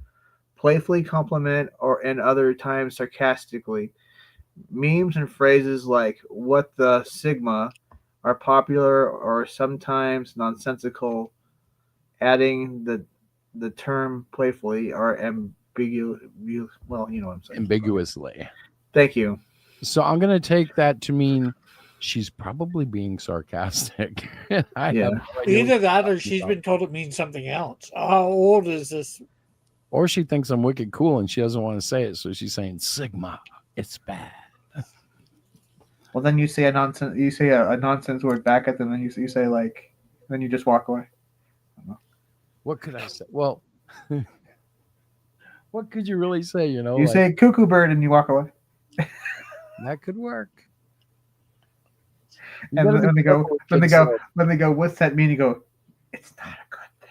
playfully compliment or and other times sarcastically. Memes and phrases like "what the Sigma" are popular or sometimes nonsensical, adding the term playfully or ambiguous. Well, you know what I'm saying. Ambiguously. Thank you. So I'm gonna take that to mean she's probably being sarcastic. I Yeah. have no idea Either what that or she's she's talking been told it means something else. How old is this? or she thinks I'm wicked cool and she doesn't want to say it, so she's saying Sigma. It's bad. Well, then you say a nonsense. You say a nonsense word back at them, and you say like, then you just walk away. What could I say? Well, what could you really say? You know, You like, say cuckoo bird, and you walk away. that could work. You And gotta be then they go, careful with then they kids, go, though. then they go. What's that mean? You go. It's not a good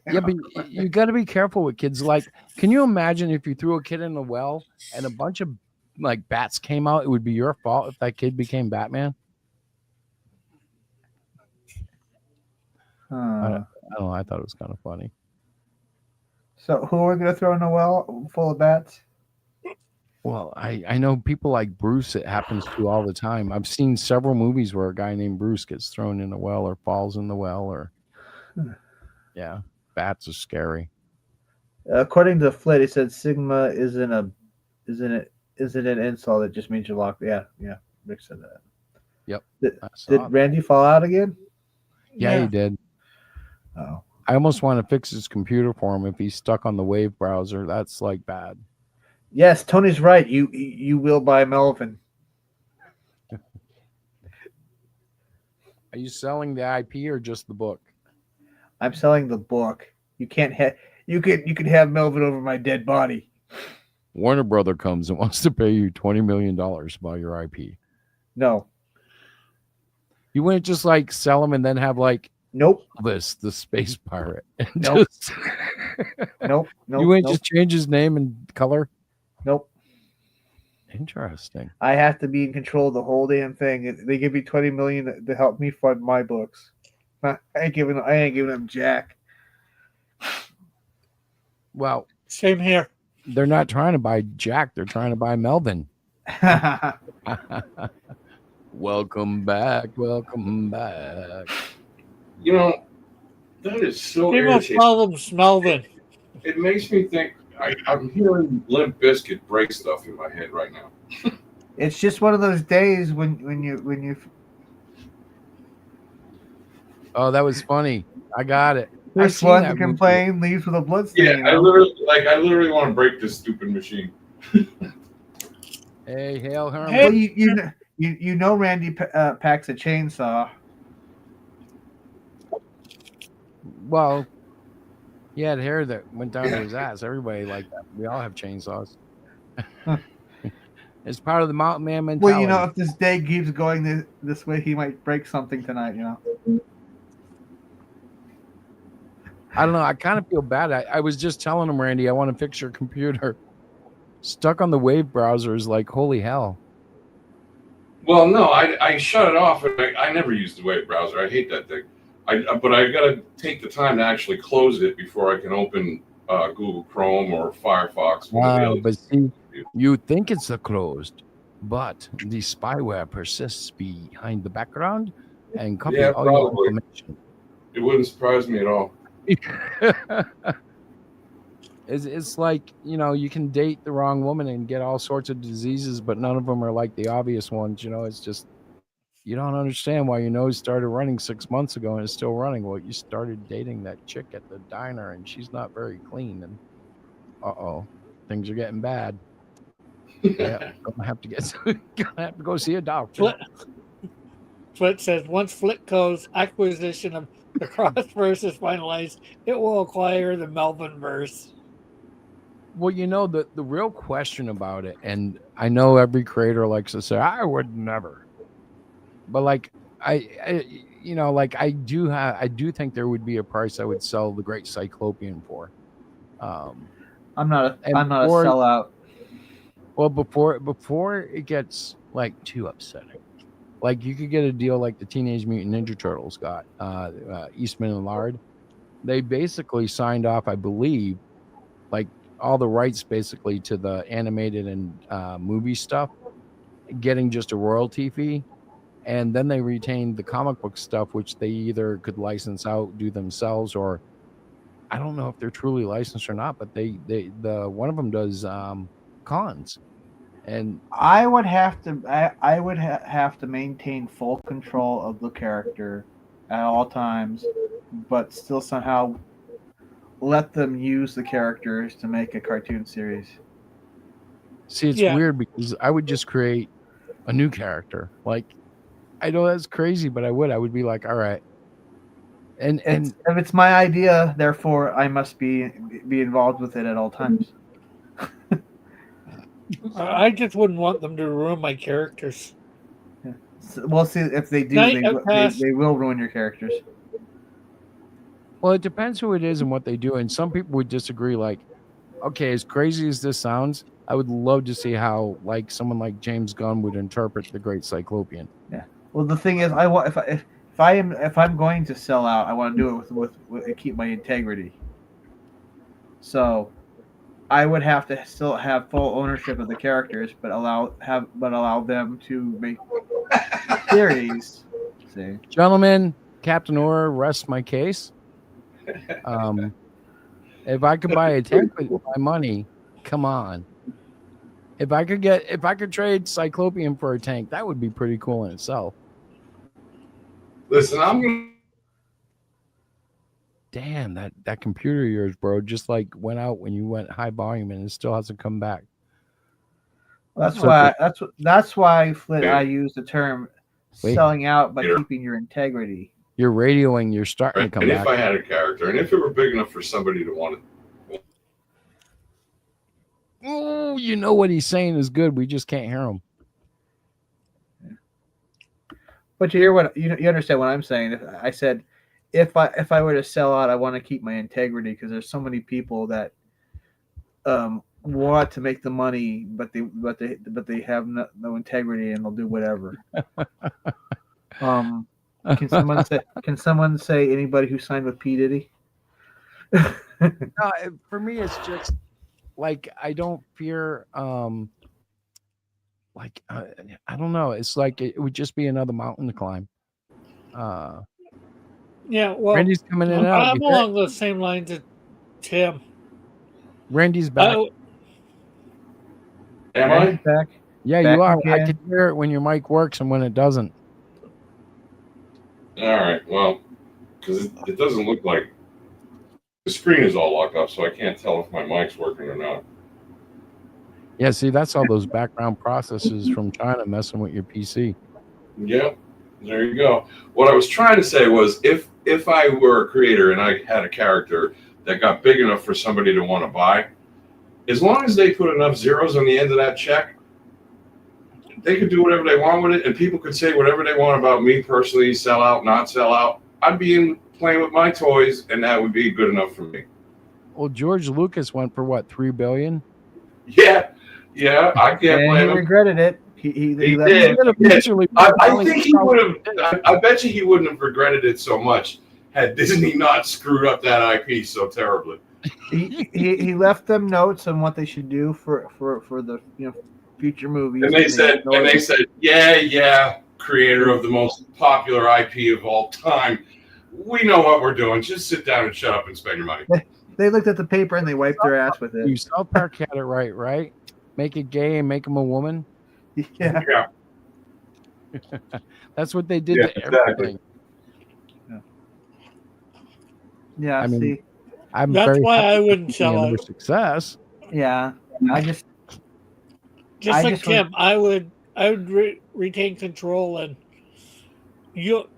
thing. Yeah, but you got to be careful with kids. Like, can you imagine if you threw a kid in a well and a bunch of like bats came out? It would be your fault if that kid became Batman. I don't know. I thought it was kind of funny. So who are we gonna throw in a well full of bats? Well, I know people like Bruce. It happens to all the time. I've seen several movies where a guy named Bruce gets thrown in a well or falls in the well, or yeah, bats are scary. According to Flit, he said Sigma isn't an insult. It just means you're locked. Yeah. Rick said that. Yep. Did I saw it. Randy fall out again? Yeah, he did. Oh. I almost want to fix his computer for him if he's stuck on the Wave browser. That's like bad. Yes, Tony's right. You will buy Melvin. Are you selling the IP or just the book? I'm selling the book. You can't have. You could have Melvin over my dead body. Warner Brother comes and wants to pay you $20 million to buy your IP. No. You wouldn't just like sell them and then have like Nope. Elvis, the space pirate. Nope. Just- Nope. Nope. you ain't nope. just change his name and color. Nope. Interesting. I have to be in control of the whole damn thing. They give me $20 million to help me fund my books. I ain't giving them jack. Well, Same here. they're not trying to buy Jack. They're trying to buy Melvin. Welcome back. Welcome back. You know, that is so They must irritating. call them Melvin. It makes me think. I'm hearing Limp Bizkit break stuff in my head right now. It's just one of those days when you Oh, that was funny. I got it. I've first seen one that to movie. complain leaves with a bloodstain. Yeah, you know? I literally want to break this stupid machine. Hey, hail Herman. Well, you know Randy packs a chainsaw. Well, he had hair that went down to his ass. Everybody like that. We all have chainsaws. It's part of the mountain man mentality. Well, you know, if this day keeps going this way, he might break something tonight. You know. I don't know. I kind of feel bad. I was just telling him, Randy, I want to fix your computer. Stuck on the Wave browser is like, holy hell. Well, no, I shut it off, and I never use the web browser. I hate that thing. But I got to take the time to actually close it before I can open Google Chrome or Firefox. One of the other. But see, you think it's closed, but the spyware persists behind the background and copy Yeah, all your probably. information. It wouldn't surprise me at all. It's like, you know, you can date the wrong woman and get all sorts of diseases, but none of them are like the obvious ones. You know, it's just, you don't understand why your nose started running 6 months ago and it's still running. Well, you started dating that chick at the diner and she's not very clean, and things are getting bad. Yeah, gonna have to go see a doctor. Flit says once Flitco's acquisition of the Crossverse is finalized, it will acquire the Melvin verse. Well, you know, the real question about it, and I know every creator likes to say, I would never. But like I do think there would be a price I would sell the Great Cyclopean for. I'm not a sellout. Well, before it gets like too upsetting, like you could get a deal like the Teenage Mutant Ninja Turtles got, Eastman and Laird. They basically signed off, I believe, like all the rights basically to the animated and movie stuff, getting just a royalty fee. And then they retained the comic book stuff, which they either could license out, do themselves, or I don't know if they're truly licensed or not, but the one of them does cons. And I would have to maintain full control of the character at all times, but still somehow let them use the characters to make a cartoon series. see, it's weird because I would just create a new character. Like, I know that's crazy, but I would be like, all right. And if it's my idea, therefore I must be involved with it at all times. I just wouldn't want them to ruin my characters. Well, see, if they do, they will ruin your characters. Well, it depends who it is and what they do. And some people would disagree. Like, okay, as crazy as this sounds, I would love to see how, like, someone like James Gunn would interpret the Great Cyclopean. Yeah. Well, the thing is, I want if I'm going to sell out, I want to do it with keep my integrity. So, I would have to still have full ownership of the characters, but allow them to make theories. See, Gentlemen, Captain Aura rests my case. If I could buy a tank with my money, come on. If I could trade Cyclopean for a tank, that would be pretty cool in itself. Listen, I'm gonna. Damn, that computer of yours, bro, just like went out when you went high volume and it still hasn't come back. That's why Flit, I use the term selling out by keeping your integrity. You're radioing, you're starting to come And back. if I had a character, and if it were big enough for somebody to want it. Oh, you know what he's saying is good. We just can't hear him. But you hear what you understand what I'm saying. If I said, if I were to sell out, I want to keep my integrity because there's so many people that want to make the money, but they have no integrity and they'll do whatever. Can someone say anybody who signed with P Diddy? No, for me, it's just like I don't fear. Like I don't know. It's like it would just be another mountain to climb. Yeah, well, Randy's coming in and out. I'm You hear it? along the same lines as Tim. Randy's back. Am I? Back? Yeah, Back you are. I again. can hear it when your mic works and when it doesn't. All right. Well, because it doesn't look like the screen is all locked up, so I can't tell if my mic's working or not. Yeah, see, that's all those background processes from China messing with your PC. Yep. There you go. What I was trying to say was if I were a creator and I had a character that got big enough for somebody to want to buy, as long as they put enough zeros on the end of that check, they could do whatever they want with it, and people could say whatever they want about me personally, sell out, not sell out. I'd be playing with my toys, and that would be good enough for me. Well, George Lucas went for what, $3 billion? Yeah, I can't And he blame him. regretted it. He He let did. them- Eventually, I think he would have. I bet you he wouldn't have regretted it so much had Disney not screwed up that IP so terribly. he left them notes on what they should do for the future movies. And they said, yeah, creator of the most popular IP of all time. We know what we're doing. Just sit down and shut up and spend your money. They looked at the paper and they wiped their ass with it. You South Park had it right? Make it gay and make him a woman. Yeah. That's what they did Yeah, to exactly. everything. Yeah. I mean, See. I'm That's very why happy I for wouldn't Disney sell and out. their success. Yeah. I just Just I like just Tim, I would retain control and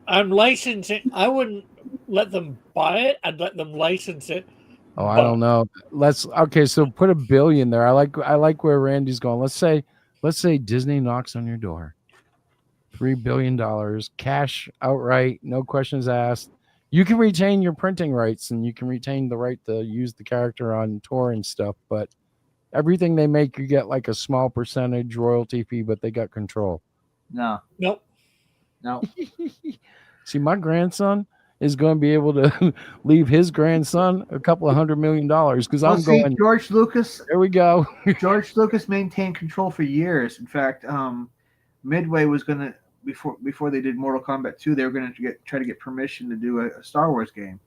I'm licensing. I wouldn't let them buy it. I'd let them license it. Oh, I don't know. So put $1 billion there. I like where Randy's going. Let's say Disney knocks on your door. $3 billion cash outright, no questions asked. You can retain your printing rights and you can retain the right to use the character on tour and stuff, but everything they make, you get like a small percentage royalty fee, but they got control. no. Nope. See, my grandson is going to be able to leave his grandson a couple of $100 million because I'm going. George Lucas. There we go. George Lucas maintained control for years. In fact, Midway was going to before they did Mortal Kombat 2, they were going to try to get permission to do a Star Wars game.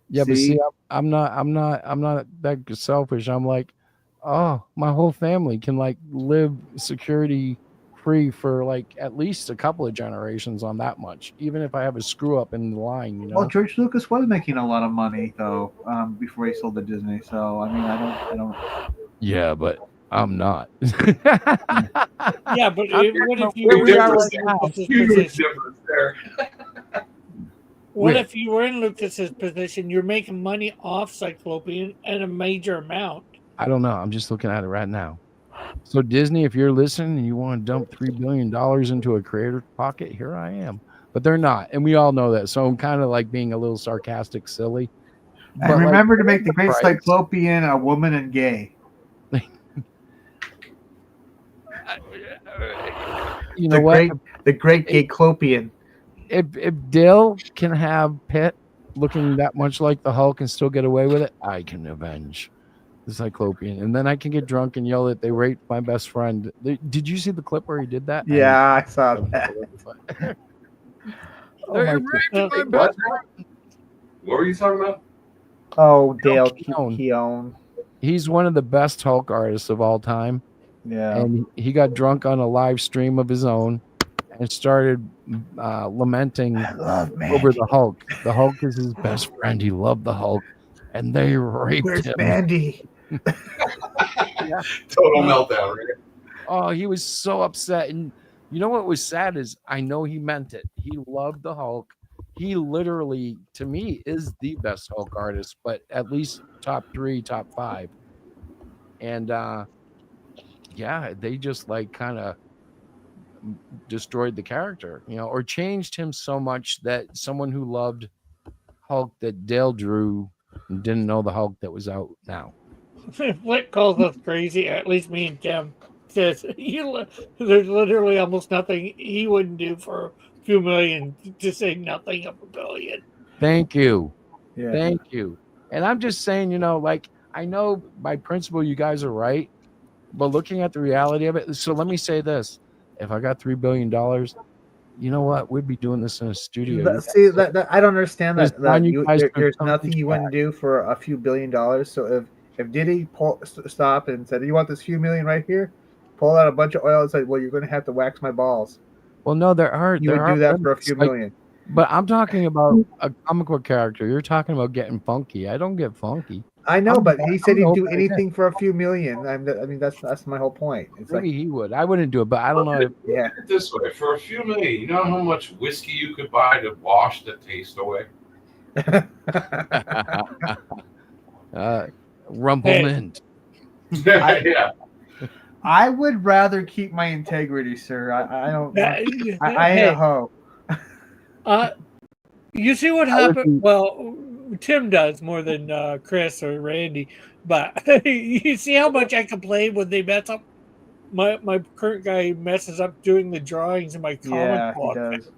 Yeah, but see, I'm not that selfish. I'm like, oh, my whole family can like live security free for like at least a couple of generations on that much, even if I have a screw up in the line, you know. Well, George Lucas was making a lot of money though before he sold to Disney. So I mean, I don't. Yeah, but I'm not. Yeah, but what if you where were we are in right now. Lucas's Huge position? difference there. What if you were in Lucas's position? You're making money off Cyclopean and a major amount. I don't know. I'm just looking at it right now. So Disney, if you're listening and you want to dump $3 billion into a creator's pocket, here I am. But they're not, and we all know that. So I'm kind of like being a little sarcastic, silly. And But, like, remember to make the Great price. Cyclopean a woman and gay. You know what? The Great Gayclopean. If Dill can have Pitt looking that much like the Hulk and still get away with it, I can avenge the Cyclopean, and then I can get drunk and yell that they raped my best friend. Did you see the clip where he did that? Yeah, I saw that. They're my raping my best friend. What were you talking about? Oh, Dale Keown. Keown. He's one of the best Hulk artists of all time. Yeah. And he got drunk on a live stream of his own and started lamenting over the Hulk. The Hulk is his best friend. He loved the Hulk, and they raped Where's him. Mandy? Total meltdown, right? Oh, he was so upset. And you know what was sad is I know he meant it. He loved the Hulk. He literally, to me, is the best Hulk artist, but at least top 3, top 5. And yeah, they just like kind of destroyed the character, you know, or changed him so much that someone who loved Hulk that Dale drew and didn't know the Hulk that was out now. Flick calls us crazy, at least me and Tim. Says there's literally almost nothing he wouldn't do for a few million, to say nothing of $1 billion. Thank you. Yeah. Thank you. And I'm just saying, like, I know by principle you guys are right, but looking at the reality of it, so let me say this. If I got $3 billion, you know what? We'd be doing this in a studio. See, that I don't understand that. There's There's nothing you wouldn't do for a few $1 billion. So if Diddy stopped and said, "You want this few million right here?" Pull out a bunch of oil and said, "Well, you're going to have to wax my balls." Well, no, there are. You would do that for a few million. But I'm talking about a comic book character. You're talking about getting funky. I don't get funky. I know, but he said he'd do anything for a few million. I mean, that's my whole point. It's Maybe he would. I wouldn't do it, but I don't know. Yeah. Put it this way, for a few million, you know how much whiskey you could buy to wash the taste away? Rumplemint. Yeah. I would rather keep my integrity, sir. I don't. I ain't a hoe. You see what happened? Well, Tim does more than Chris or Randy, but you see how much I complain when they mess up. My current guy messes up doing the drawings in my comic book. Does.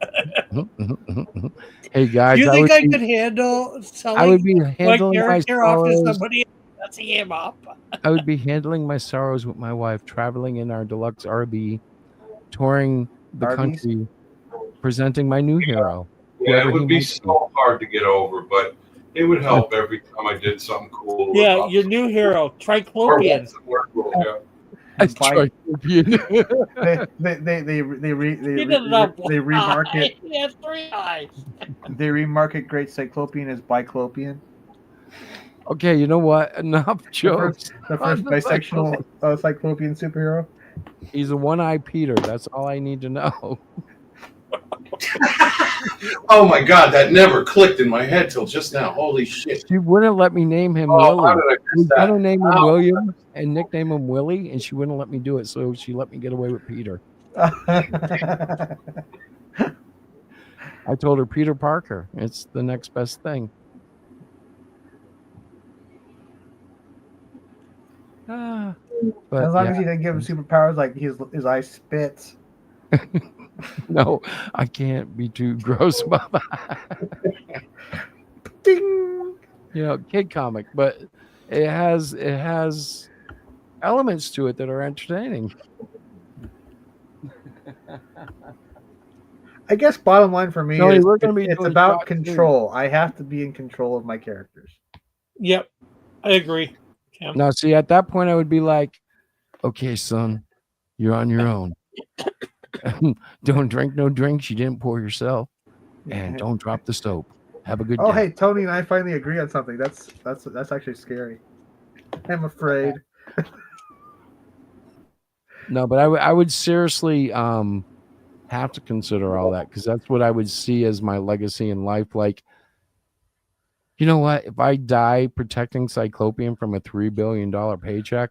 Hey guys, Do you think I could handle selling I would be my handling my character off to sorrows. somebody and messing him up? I would be handling my sorrows with my wife, traveling in our deluxe RV, touring the Arby's? country, presenting my new hero. Yeah, whoever it he would be might so hard to get over, but it would help every time I did something cool. Yeah, your new hero, Triclopian. That's Buy- Triclopian. they remarket. He has 3 eyes. They remarket Great Cyclopean as Biclopian. Okay, you know what? Enough jokes. The first bisexual Cyclopean superhero. He's a one-eyed Peter. That's all I need to know. Oh my god, that never clicked in my head till just now. Holy shit. She wouldn't let me name him Oh, Willie. how did I I miss was that? gonna name him How? William and nickname him Willie, and she wouldn't let me do it. So she let me get away with Peter. I told her Peter Parker. It's the next best thing. But as long yeah. as you didn't give him superpowers like his eye spits. No, I can't be too gross about that. Ding. Kid comic, but it has elements to it that are entertaining. I guess bottom line for me Tony, is we're gonna be it's doing about shot two. control. I have to be in control of my characters. Yep, I agree. Tim. Now, see, at that point, I would be like, "Okay, son, you're on your own. Don't drink no drinks you didn't pour yourself, and don't drop the soap. Have a good Oh, day." hey, Tony and I finally agree on something. That's actually scary. I'm afraid. No, but I would seriously have to consider all that because that's what I would see as my legacy in life. Like, you know what? If I die protecting Cyclopean from a $3 billion paycheck,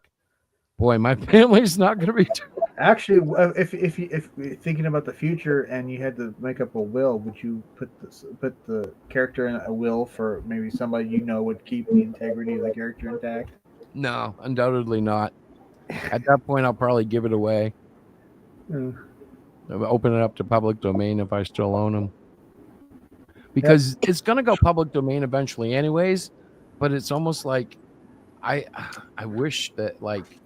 boy, my family's not going to be too. Actually, if you're thinking about the future and you had to make up a will, would you put the character in a will for maybe somebody would keep the integrity of the character intact? No, undoubtedly not. At that point, I'll probably give it away. Open it up to public domain if I still own them. Because it's going to go public domain eventually anyways, but it's almost like I wish that like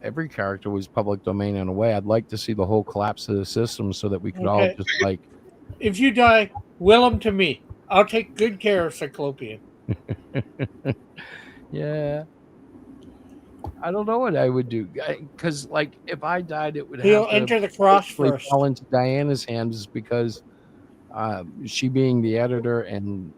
every character was public domain in a way. I'd like to see the whole collapse of the system so that we could all Okay. just like If you die, will him to me. I'll take good care of Cyclopean. yeah. I don't know what I would do because, like, if I died, it would have He'll to enter the cross hopefully first. fall into Diana's hands because she being the editor and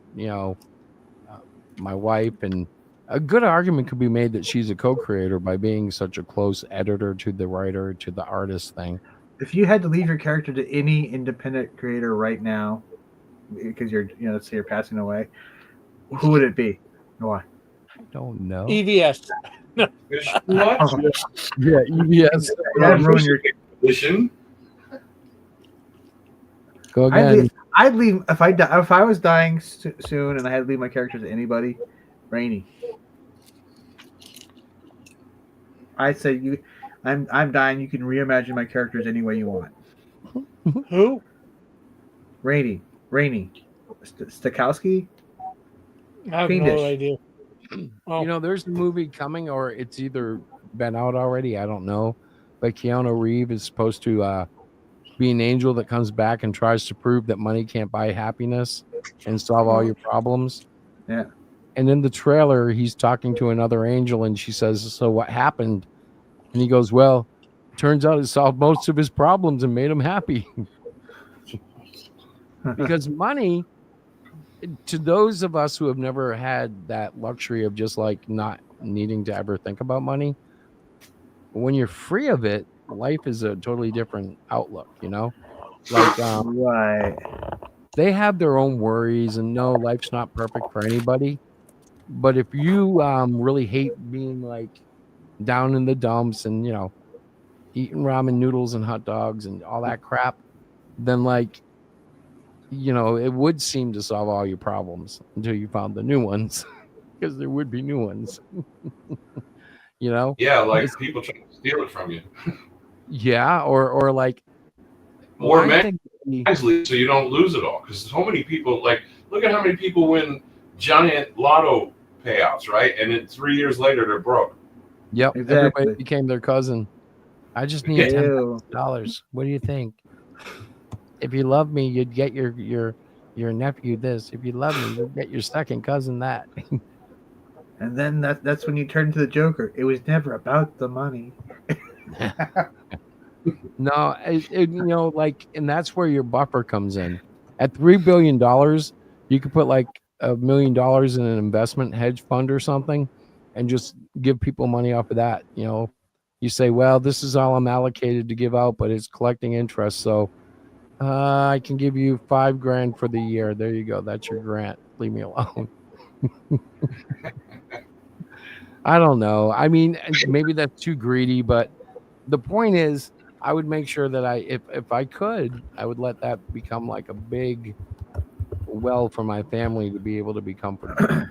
my wife, and a good argument could be made that she's a co-creator by being such a close editor to the writer to the artist thing. If you had to leave your character to any independent creator right now, because you're let's say you're passing away, who would it be? Why? I don't know. EVS. What? Yeah, EVS. That'd ruin your position. Go again. I'd leave if I was dying soon and I had to leave my characters to anybody. Rainy. I'd say I'm dying. You can reimagine my characters any way you want. Who? Rainy. Stokowski. I have Fiendish. no idea. You know, there's a movie coming, or it's either been out already. I don't know. But Keanu Reeves is supposed to be an angel that comes back and tries to prove that money can't buy happiness and solve all your problems. Yeah. And in the trailer, he's talking to another angel, and she says, "So what happened?" And he goes, "Well, turns out it solved most of his problems and made him happy." Because money, to those of us who have never had that luxury of just like not needing to ever think about money, when you're free of it, life is a totally different outlook, you know? Like, right. They have their own worries, and no, life's not perfect for anybody. But if you really hate being like down in the dumps and, you know, eating ramen noodles and hot dogs and all that crap, then like, you know, it would seem to solve all your problems until you found the new ones, because there would be new ones. You know? Yeah, like people trying to steal it from you. Yeah, or like More I men think wisely so you don't lose it all. Because so many people, like, look at how many people win giant lotto payouts, right? And then 3 years later they're broke. Yep, Exactly. everybody became their cousin. I just need Ew. $10,000. What do you think? If you love me, you'd get your nephew this. If you love me, you'd get your second cousin that. And then that's when you turn to the Joker. It was never about the money. No, you know, like, and that's where your buffer comes in. At $3 billion, you could put like $1 million in an investment hedge fund or something, and just give people money off of that. You know, you say, well, this is all I'm allocated to give out, but it's collecting interest, so I can give you $5,000 for the year. There you go. That's your grant. Leave me alone. I don't know. I mean, maybe that's too greedy, but the point is, I would make sure that if I could, I would let that become like a big well for my family to be able to be comfortable.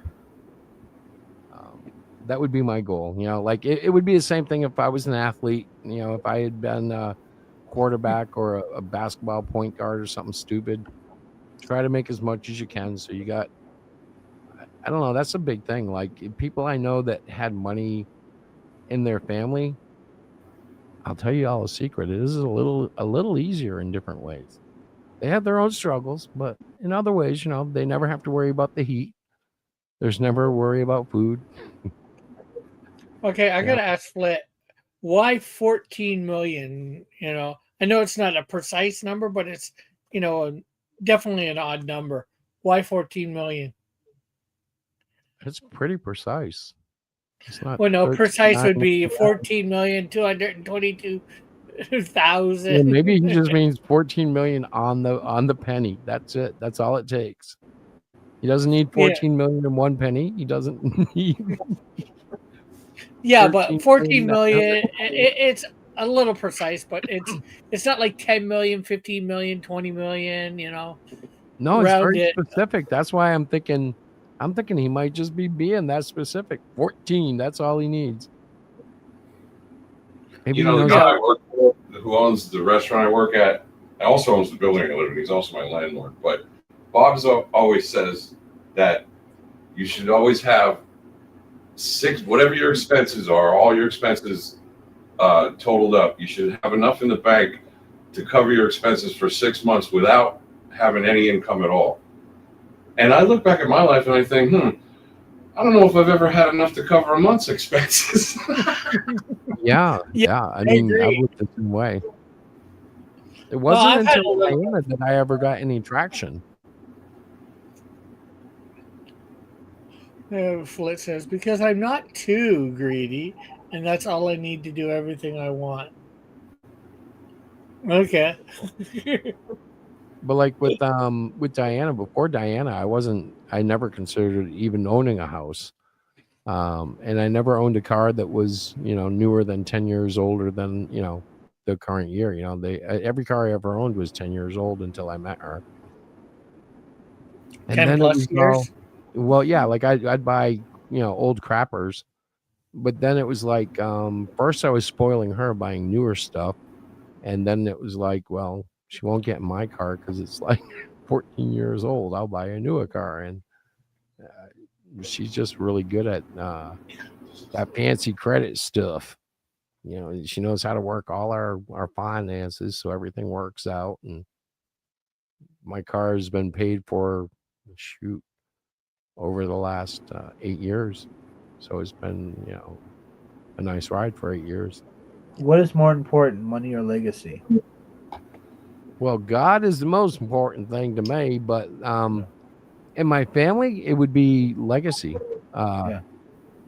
That would be my goal. You know, like it would be the same thing if I was an athlete. You know, if I had been a quarterback or a basketball point guard or something stupid, try to make as much as you can. So you got, I don't know, that's a big thing. Like people I know that had money in their family, I'll tell you all a secret. It is a little easier in different ways. They have their own struggles, but in other ways, you know, they never have to worry about the heat. There's never a worry about food. Okay, I gotta ask Flit, why 14 million? You know, I know it's not a precise number, but it's, you know, definitely an odd number. Why 14 million? It's pretty precise. It's not. Well, no, precise would be 13,900. 14,222,000. Yeah, maybe he just means 14 million on the penny. That's it. That's all it takes. He doesn't need 14 million in one penny. He doesn't need. Yeah, but 14 million, it's a little precise, but it's not like 10 million, 15 million, 20 million, you know. No, it's very it. specific. That's why I'm thinking he might just be being that specific. 14, that's all he needs. Maybe You know, he the knows guy I work for, who owns the restaurant I work at, and also owns the building I live in. He's also my landlord. But Bob's always says that you should always have whatever your expenses are, all your expenses totaled up. You should have enough in the bank to cover your expenses for 6 months without having any income at all. And I look back at my life and I think, I don't know if I've ever had enough to cover a month's expenses. Yeah. I mean, I looked the same way. It wasn't until Diana that I ever got any traction. Flit says, because I'm not too greedy, and that's all I need to do everything I want. Okay. But like with Diana, before Diana, I never considered even owning a house. And I never owned a car that was, you know, newer than 10 years older than, you know, the current year. You know, every car I ever owned was 10 years old until I met her. And 10 then it plus was years? well, yeah, like I'd buy, old crappers, but then it was like, first I was spoiling her buying newer stuff, and then it was like, well, she won't get in my car because it's like 14 years old. I'll buy a newer car, and she's just really good at that fancy credit stuff. She knows how to work all our finances, so everything works out. And my car has been paid for, shoot, over the last 8 years. So it's been, a nice ride for 8 years. What is more important, money or legacy? Well, God is the most important thing to me, but in my family, it would be legacy. Yeah.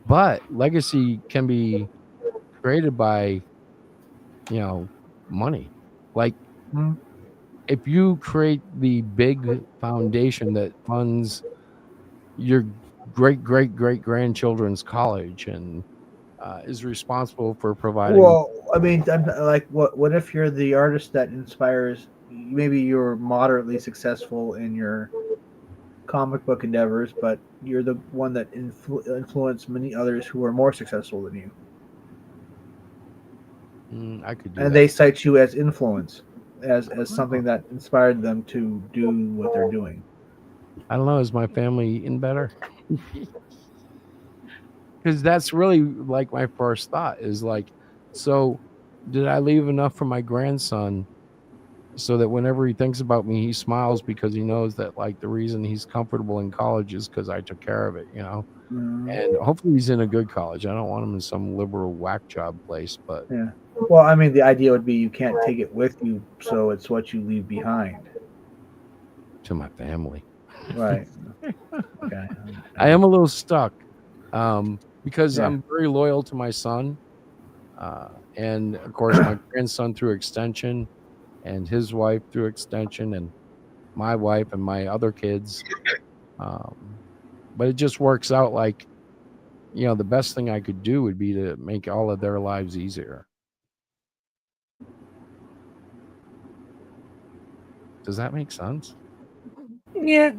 But legacy can be created by, money. Like, if you create the big foundation that funds your great grandchildren's college and is responsible for providing. Well, I mean, like, what if you're the artist that inspires? Maybe you're moderately successful in your comic book endeavors, but you're the one that influenced many others who are more successful than you, I could do and that. they cite you as influence, as something that inspired them to do what they're doing. I don't know. Is my family eating better? Because that's really like my first thought is like, so did I leave enough for my grandson so that whenever he thinks about me, he smiles because he knows that like the reason he's comfortable in college is because I took care of it, and hopefully he's in a good college. I don't want him in some liberal whack job place, but Yeah. Well, I mean, the idea would be you can't take it with you, so it's what you leave behind. To my family. Right. Okay. I am a little stuck because Yeah. I'm very loyal to my son. And of course, my grandson through extension and his wife through extension and my wife and my other kids. But it just works out like, the best thing I could do would be to make all of their lives easier. Does that make sense? Yeah.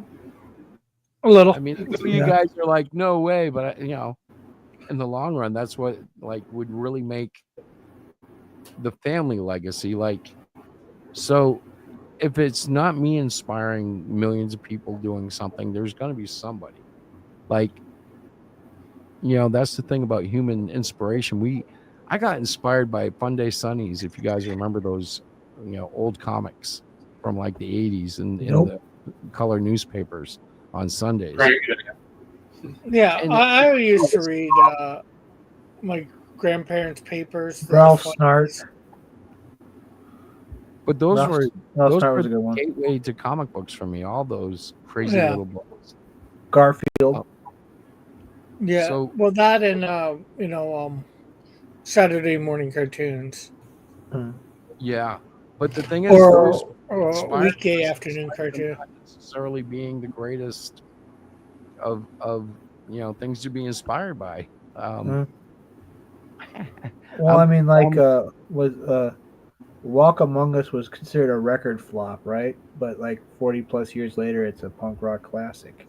A little. I mean, you guys are like, no way, but in the long run, that's what like would really make the family legacy. Like, so if it's not me inspiring millions of people doing something, there's going to be somebody. Like, that's the thing about human inspiration. I got inspired by Fun Day Sunnies, if you guys remember those, old comics from like the 80s and in the color newspapers on Sundays. Yeah, And- I used to read my grandparents' papers. Ralph Snart. But those Ralph were Snart was a the good one. gateway to comic books for me. All those crazy Yeah. little books. Garfield. Yeah. So- well, that and Saturday morning cartoons Yeah, but the thing is, or those inspired weekday me afternoon cartoon. not necessarily being the greatest of things to be inspired by. Well, I mean, like, Walk Among Us was considered a record flop, right? But like 40 plus years later, it's a punk rock classic.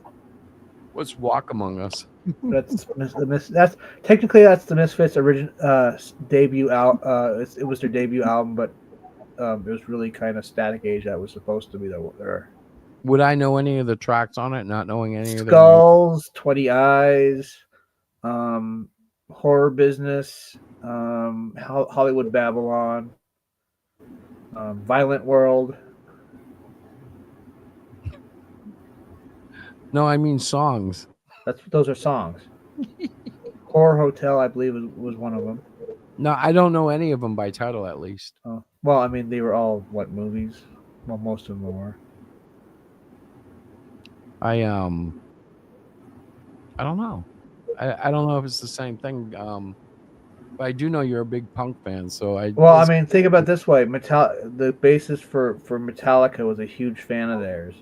What's Walk Among Us? That's that's technically that's the Misfits' original debut album. It was their debut album, but it was really kind of Static Age that was supposed to be their Would I know any of the tracks on it? Not knowing any of the Skulls, 20 Eyes, Horror Business, Hollywood Babylon, Violent World. No, I mean songs. Those are songs. Horror Hotel, I believe, was one of them. No, I don't know any of them by title, at least. Oh, well, I mean, they were all movies. Well, most of them were. I don't know. I don't know if it's the same thing. But I do know you're a big punk fan, so I. Well, I mean, think about it this way: the bassist for Metallica was a huge fan of theirs.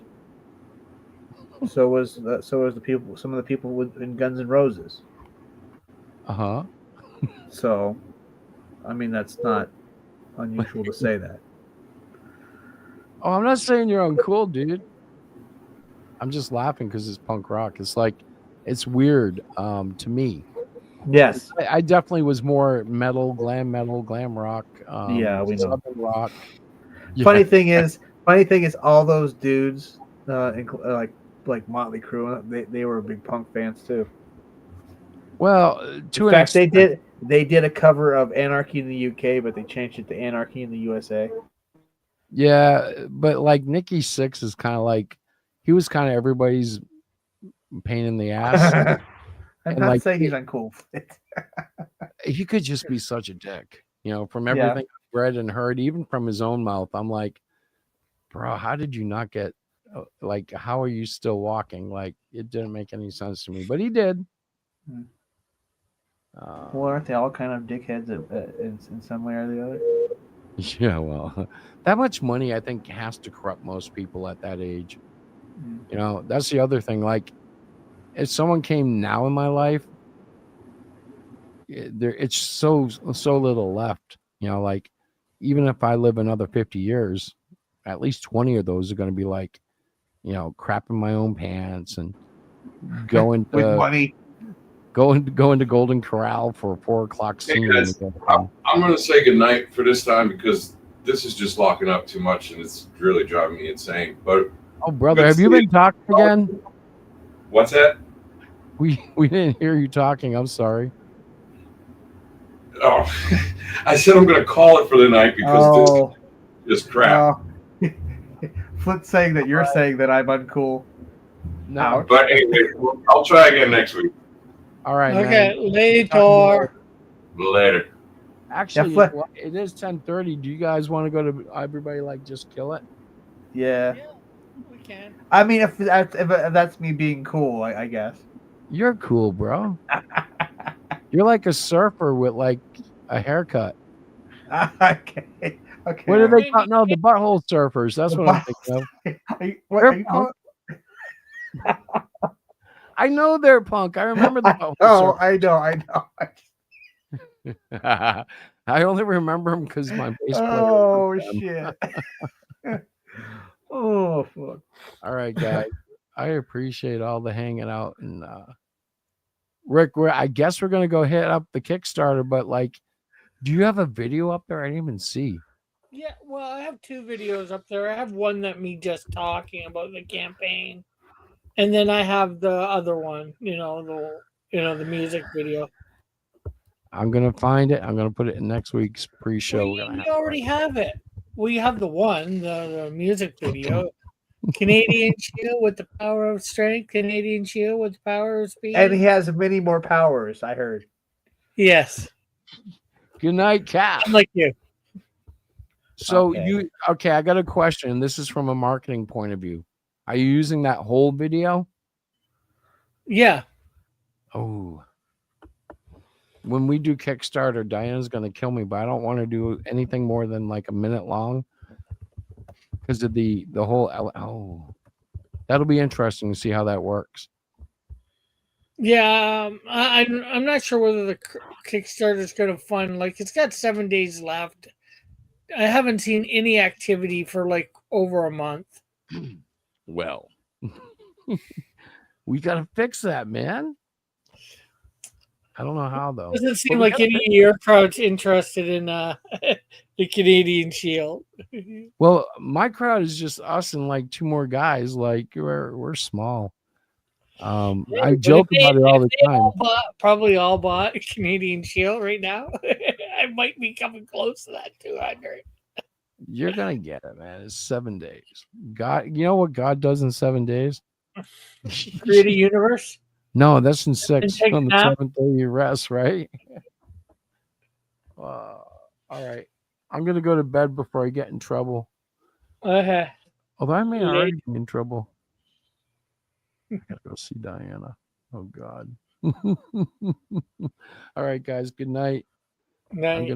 So was the people. Some of the people in Guns N' Roses. Uh-huh. So, I mean, that's not unusual to say that. Oh, I'm not saying you're uncool, dude. I'm just laughing because it's punk rock. It's like it's weird to me. Yes. I definitely was more metal, glam rock, Yeah, we know. southern rock. Funny thing is, all those dudes, like Motley Crue, they were big punk fans too. Well, to In an fact, they extent. did a cover of Anarchy in the UK, but they changed it to Anarchy in the USA. Yeah, but like Nikki Sixx is kind of like he was kind of everybody's pain in the ass. I'm And not like saying he's uncool. he could just be such a dick, from Yeah. everything I've read and heard, even from his own mouth. I'm like, bro, how did you not get like how are you still walking? Like it didn't make any sense to me, but he did. Well, aren't they all kind of dickheads in some way or the other? Yeah, well, that much money I think has to corrupt most people at that age. That's the other thing. Like, if someone came now in my life, it's so little left. Like, even if I live another 50 years, at least 20 of those are going to be like, crapping my own pants and going to With money. going to Golden Corral for a 4:00 Hey scene. guys, I'm going to say goodnight for this time because this is just locking up too much and it's really driving me insane. But Oh, brother, have you been talking again? what's that? We didn't hear you talking. I'm sorry. Oh, I said I'm going to call it for the night because this is crap. Flint's saying that you're saying that I'm uncool. No. But anyway, I'll try again next week. All right. Okay, man. later. Later. Actually, Flip. it is 10:30. Do you guys want to go to everybody like just kill it? Yeah. We can. I mean, if that's me being cool, I guess. You're cool, bro. You're like a surfer with like a haircut. Okay. Okay. What are they called? No, the butthole surfers. That's what I'm thinking of. Are you calling? I know they're punk. I remember the butthole Oh, surfers. I know. I only remember them because my bass player. Oh was them. shit. Oh fuck. All right, guys. I appreciate all the hanging out and Rick. I guess we're gonna go hit up the Kickstarter, but like, do you have a video up there? I didn't even see. Yeah, well, I have 2 videos up there. I have one that me just talking about the campaign, and then I have the other one. The music video. I'm gonna find it. I'm gonna put it in next week's pre-show. We're gonna We already have it. We have the one, the music video. Canadian Shield with the power of strength. Canadian Shield with the power of speed. And he has many more powers, I heard. Yes. Good night, Cap. I'm like you. So I got a question. This is from a marketing point of view. Are you using that whole video? Yeah. Oh. When we do Kickstarter, Diana's gonna kill me, but I don't want to do anything more than like a minute long because of the whole. Oh, that'll be interesting to see how that works. Yeah, I'm not sure whether the Kickstarter is going to fund. Like, it's got 7 days left. I haven't seen any activity for like over a month. Well, we gotta fix that, man. I don't know how though. Doesn't seem like any of your crowd's interested in the Canadian Shield. Well, my crowd is just us and like 2 more guys. Like we're small. I joke about it all the time. Probably all bought Canadian Shield right now. I might be coming close to that 200. You're gonna get it, man. It's 7 days. God, you know what God does in 7 days? Create a universe. No, that's in 6. take On the a nap. 7th day you rest, right? All right. I'm gonna go to bed before I get in trouble. Okay. Although I may Late. already be in trouble. I gotta go see Diana. Oh God. All right, guys. Good night. Night.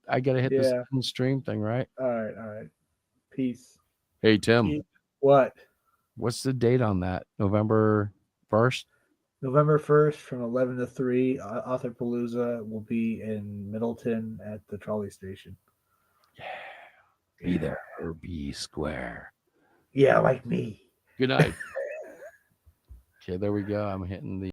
I gotta hit this Yeah. end stream thing, right? All right. Peace. Hey Tim, What? what's the date on that? November 1st? November 1st from 11 to 3, Authorpalooza will be in Middleton at the trolley station. Be there or be square. Yeah, like me. Good night. Okay, there we go. I'm hitting the